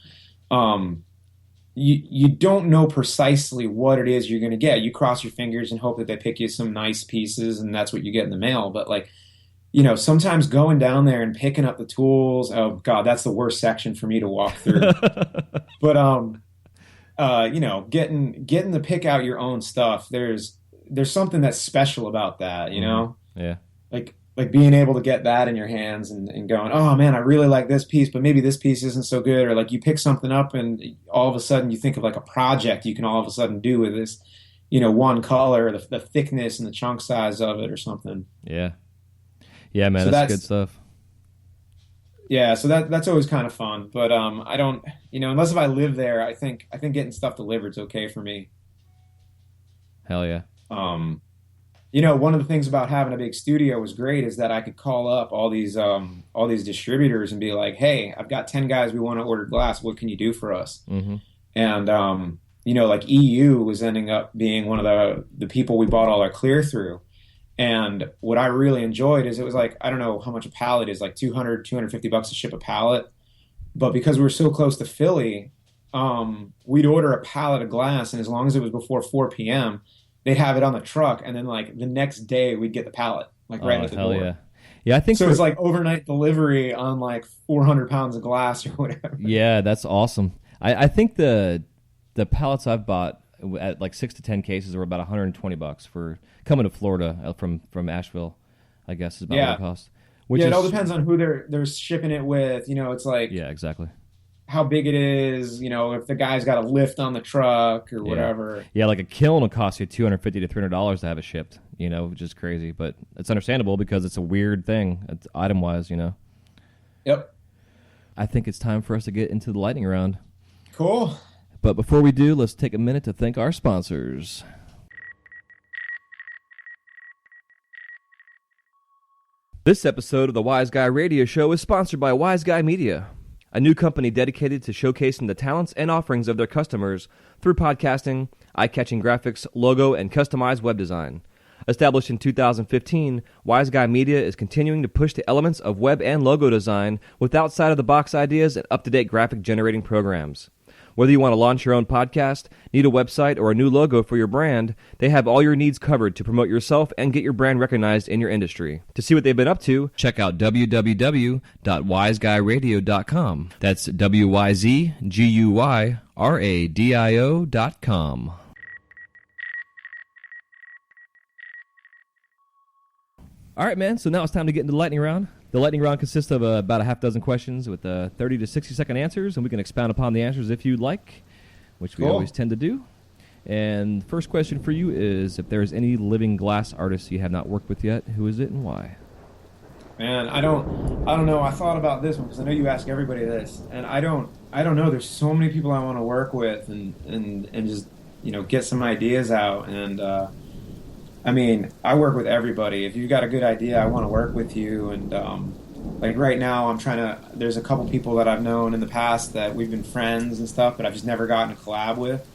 You don't know precisely what it is you're going to get. You cross your fingers and hope that they pick you some nice pieces and that's what you get in the mail. But like, you know, sometimes going down there and picking up the tools, oh God, that's the worst section for me to walk through. But you know, getting to pick out your own stuff, there's something that's special about that, you know? Yeah. Like being able to get that in your hands and going, oh man, I really like this piece, but maybe this piece isn't so good. Or like you pick something up and all of a sudden you think of like a project you can all of a sudden do with this, you know, one color, the thickness and the chunk size of it or something. Yeah. Yeah, man, so that's good stuff. Yeah, so that's always kind of fun. But I don't, you know, unless if I live there, I think getting stuff delivered is okay for me. Hell yeah. You know, one of the things about having a big studio was great is that I could call up all these distributors and be like, hey, I've got 10 guys we want to order glass. What can you do for us? Mm-hmm. And you know, like EU was ending up being one of the people we bought all our clear through. And what I really enjoyed is it was like, I don't know how much a pallet is, like $250 to ship a pallet. But because we were so close to Philly, we'd order a pallet of glass, and as long as it was before 4 p.m., they'd have it on the truck, and then like the next day we'd get the pallet, like right at the door. Yeah. Yeah, I think so. It's like overnight delivery on like 400 pounds of glass or whatever. Yeah, that's awesome. I think the pallets I've bought at like 6 to 10 cases are about $120 for coming to Florida from Asheville. I guess is about what it costs. It all depends on who they're shipping it with. You know, it's like exactly how big it is. You know, if the guy's got a lift on the truck or whatever. Yeah, like a kiln will cost you $250 to $300 to have it shipped. You know, which is crazy, but it's understandable because it's a weird thing, item wise. You know. Yep. I think it's time for us to get into the lightning round. Cool. But before we do, let's take a minute to thank our sponsors. This episode of the Wise Guy Radio Show is sponsored by Wise Guy Media, a new company dedicated to showcasing the talents and offerings of their customers through podcasting, eye-catching graphics, logo, and customized web design. Established in 2015, Wise Guy Media is continuing to push the elements of web and logo design with outside-of-the-box ideas and up-to-date graphic generating programs. Whether you want to launch your own podcast, need a website, or a new logo for your brand, they have all your needs covered to promote yourself and get your brand recognized in your industry. To see what they've been up to, check out www.wiseguyradio.com. That's WYZGUYRADIO.com. All right, man, so now it's time to get into the lightning round. The lightning round consists of about a half dozen questions with 30 to 60-second answers, and we can expound upon the answers if you'd like, which we always tend to do. And the first question for you is, if there is any living glass artist you have not worked with yet, who is it and why? Man, I don't know. I thought about this one because I know you ask everybody this, and I don't know. There's so many people I want to work with and just, you know, get some ideas out. And I mean, I work with everybody. If you've got a good idea, I want to work with you. And like right now, there's a couple people that I've known in the past that we've been friends and stuff, but I've just never gotten a collab with.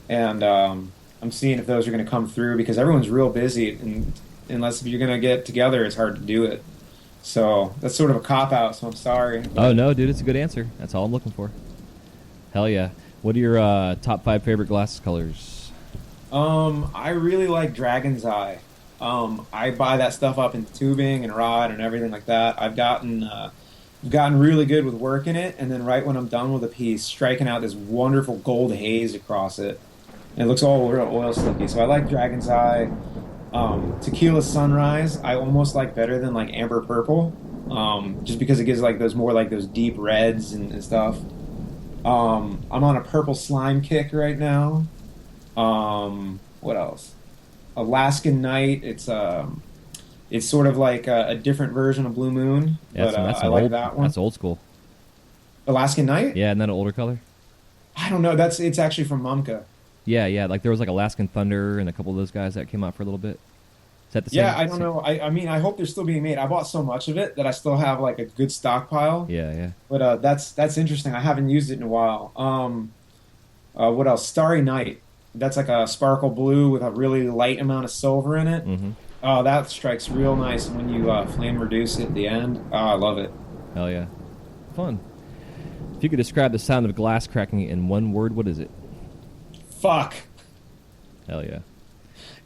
And I'm seeing if those are going to come through because everyone's real busy. And unless if you're going to get together, it's hard to do it. So that's sort of a cop-out, so I'm sorry. Oh, no, dude, it's a good answer. That's all I'm looking for. Hell yeah. What are your top 5 favorite glass colors? I really like Dragon's Eye. I buy that stuff up in tubing and rod and everything like that. I've gotten really good with working it, and then right when I'm done with a piece, striking out this wonderful gold haze across it. And it looks all real oil slicky. So I like Dragon's Eye. Tequila Sunrise, I almost like better than like Amber Purple, just because it gives like those more like those deep reds and stuff. I'm on a Purple Slime kick right now. What else? Alaskan Night. It's sort of like a different version of Blue Moon, Yeah, but that's I an like old. that one. That's old school. Alaskan Night? Yeah, and then an older color. I don't know. It's actually from Mumka. Yeah, yeah. Like there was like Alaskan Thunder and a couple of those guys that came out for a little bit. Is that the Yeah, same? I don't same? know. I mean, I hope they're still being made. I bought so much of it that I still have like a good stockpile. Yeah, yeah. But that's interesting. I haven't used it in a while. What else? Starry Night. That's like a sparkle blue with a really light amount of silver in it. Mm-hmm. Oh, that strikes real nice when you flame reduce it at the end. Oh, I love it. Hell yeah. Fun. If you could describe the sound of glass cracking in one word, what is it? Fuck. Hell yeah.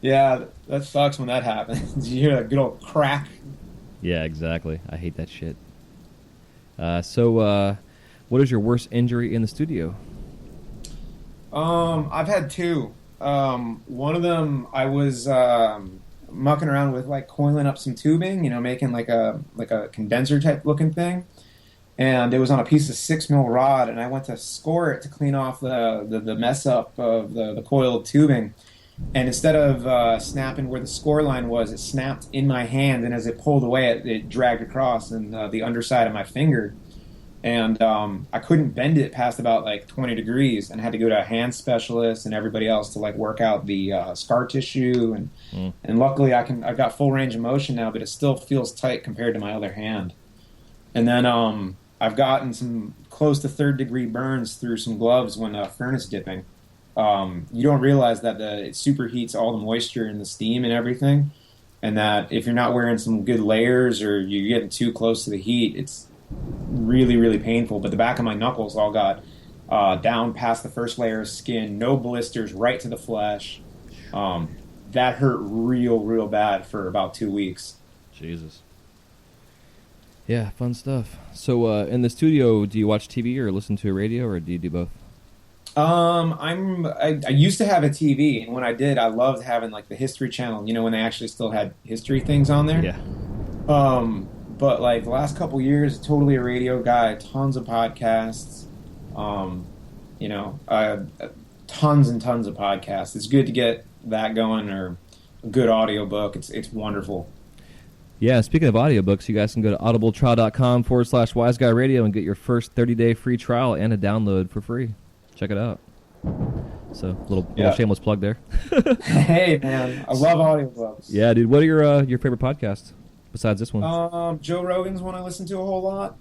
Yeah, that sucks when that happens. You hear that good old crack. Yeah, exactly. I hate that shit. So, what is your worst injury in the studio? I've had two. One of them, I was mucking around with like coiling up some tubing, making like a condenser type looking thing, and it was on a piece of 6 mil rod, and I went to score it to clean off the mess up of the coiled tubing, and instead of snapping where the score line was, it snapped in my hand, and as it pulled away, it dragged across and the underside of my finger. And I couldn't bend it past about like 20 degrees, and had to go to a hand specialist and everybody else to like work out the scar tissue. And luckily I've got full range of motion now, but it still feels tight compared to my other hand. And then I've gotten some close to third-degree burns through some gloves when furnace dipping. You don't realize that it superheats all the moisture and the steam and everything, and that if you're not wearing some good layers or you're getting too close to the heat, it's really, really painful. But the back of my knuckles all got down past the first layer of skin, no blisters, right to the flesh. That hurt real, real bad for about 2 weeks. Jesus. Yeah, fun stuff. So, in the studio, do you watch TV or listen to a radio, or do you do both? I used to have a TV, and when I did, I loved having like the History Channel. When they actually still had history things on there. Yeah. But like the last couple years, totally a radio guy. Tons of podcasts. Tons and tons of podcasts. It's good to get that going, or a good audiobook. It's wonderful. Yeah, speaking of audiobooks, you guys can go to audibletrial.com/wiseguy radio and get your first 30-day free trial and a download for free. Check it out. So, little shameless plug there. Hey, man, I love audiobooks. Yeah, dude. What are your favorite podcasts besides this one? Joe Rogan's one I listen to a whole lot.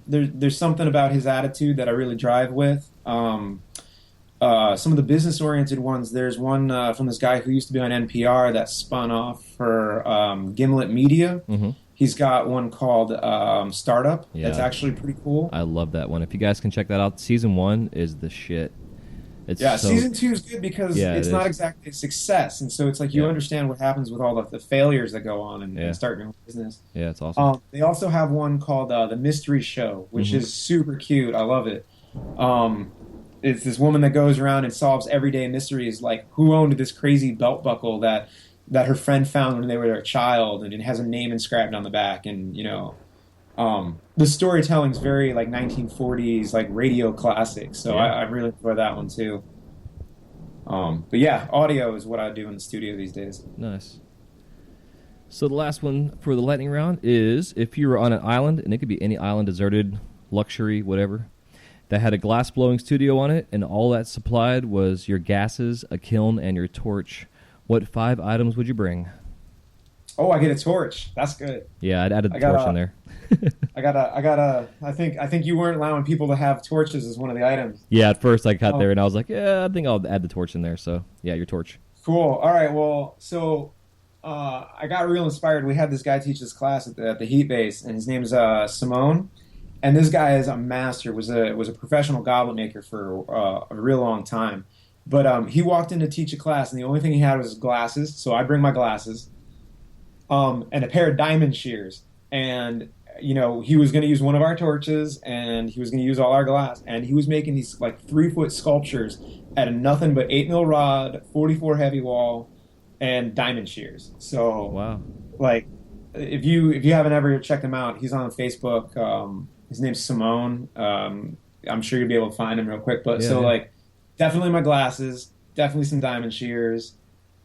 There's something about his attitude that I really drive with. Some of the business-oriented ones, there's one from this guy who used to be on NPR that spun off for Gimlet Media. Mm-hmm. He's got one called Startup. Yeah. That's actually pretty cool. I love that one. If you guys can check that out, season 1 is the shit. Season 2 is good because it's not exactly a success, and so it's like you understand what happens with all the failures that go on and starting a business. Yeah, it's awesome. They also have one called The Mystery Show, which is super cute. I love it. It's this woman that goes around and solves everyday mysteries, like who owned this crazy belt buckle that her friend found when they were a child, and it has a name inscribed on the back, and the storytelling's very like 1940s like radio classic, so I really enjoy that one too. But yeah, audio is what I do in the studio these days. Nice. So the last one for the lightning round is, if you were on an island, and it could be any island, deserted, luxury, whatever, that had a glass blowing studio on it, and all that supplied was your gases, a kiln, and your torch, what 5 items would you bring? Oh, I get a torch. That's good. Yeah, I'd added the torch in there. I think you weren't allowing people to have torches as one of the items. Yeah, at first I got there and I was like, I think I'll add the torch in there. So yeah, your torch. Cool. All right. Well, so I got real inspired. We had this guy teach this class at the Heat Base, and his name is Simone. And this guy is a master. Was a professional goblet maker for a real long time. But he walked in to teach a class, and the only thing he had was his glasses. So I bring my glasses, and a pair of diamond shears. And he was going to use one of our torches, and he was going to use all our glass. And he was making these like 3-foot sculptures out of nothing but 8 mil rod, 44 heavy wall, and Diamond Shears. So Wow. like if you haven't ever checked him out, he's on Facebook. His name's Simone. I'm sure you'll be able to find him real quick. But Yeah, so yeah. like definitely my glasses, definitely some Diamond Shears.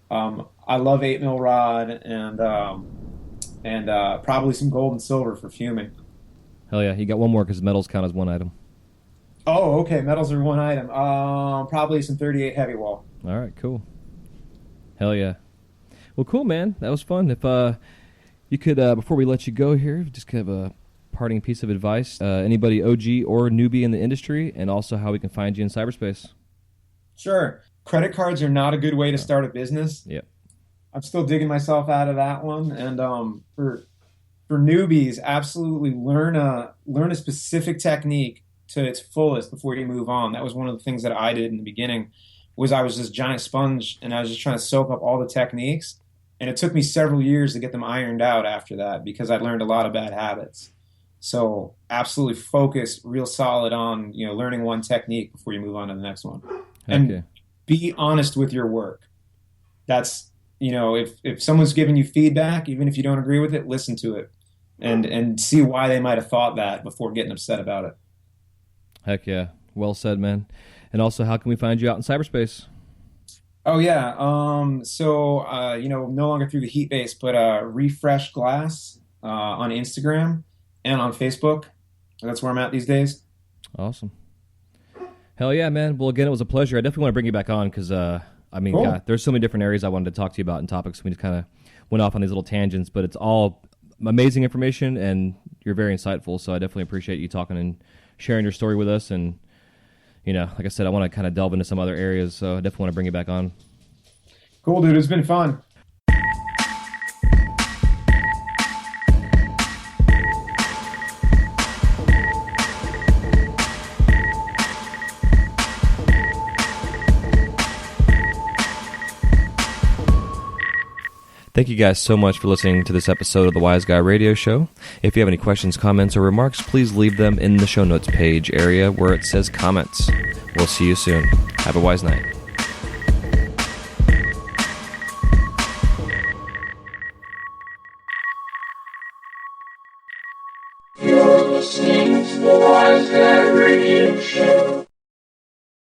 I love 8 mil rod and probably some gold and silver for fuming. Hell yeah. You got one more because metals count as one item. Oh, okay. Metals are one item. Probably some 38 heavy wall. All right, cool. Hell yeah. Well, cool, man. That was fun. If you could, before we let you go here, just give a parting piece of advice. Anybody OG or newbie in the industry, and also how we can find you in cyberspace. Sure. Credit cards are not a good way to start a business. Yep. I'm still digging myself out of that one. And for newbies, absolutely learn a specific technique to its fullest before you move on. That was one of the things that I did in the beginning. Was I was this giant sponge and I was just trying to soak up all the techniques. And it took me several years to get them ironed out after that because I learned a lot of bad habits. So absolutely focus real solid on, learning one technique before you move on to the next one. Heck And yeah. be honest with your work. That's, if someone's giving you feedback, even if you don't agree with it, listen to it and see why they might have thought that before getting upset about it. Heck yeah. Well said, man. And also, how can we find you out in cyberspace? Oh yeah. No longer through the Heat Base, but Refresh Glass on Instagram and on Facebook. That's where I'm at these days. Awesome. Hell yeah, man. Well, again, it was a pleasure. I definitely want to bring you back on because, Cool. God, there's so many different areas I wanted to talk to you about and topics. We just kind of went off on these little tangents, but it's all amazing information and you're very insightful. So I definitely appreciate you talking and sharing your story with us. And, like I said, I want to kind of delve into some other areas. So I definitely want to bring you back on. Cool, dude. It's been fun. Thank you guys so much for listening to this episode of the Wise Guy Radio Show. If you have any questions, comments, or remarks, please leave them in the show notes page area where it says comments. We'll see you soon. Have a wise night.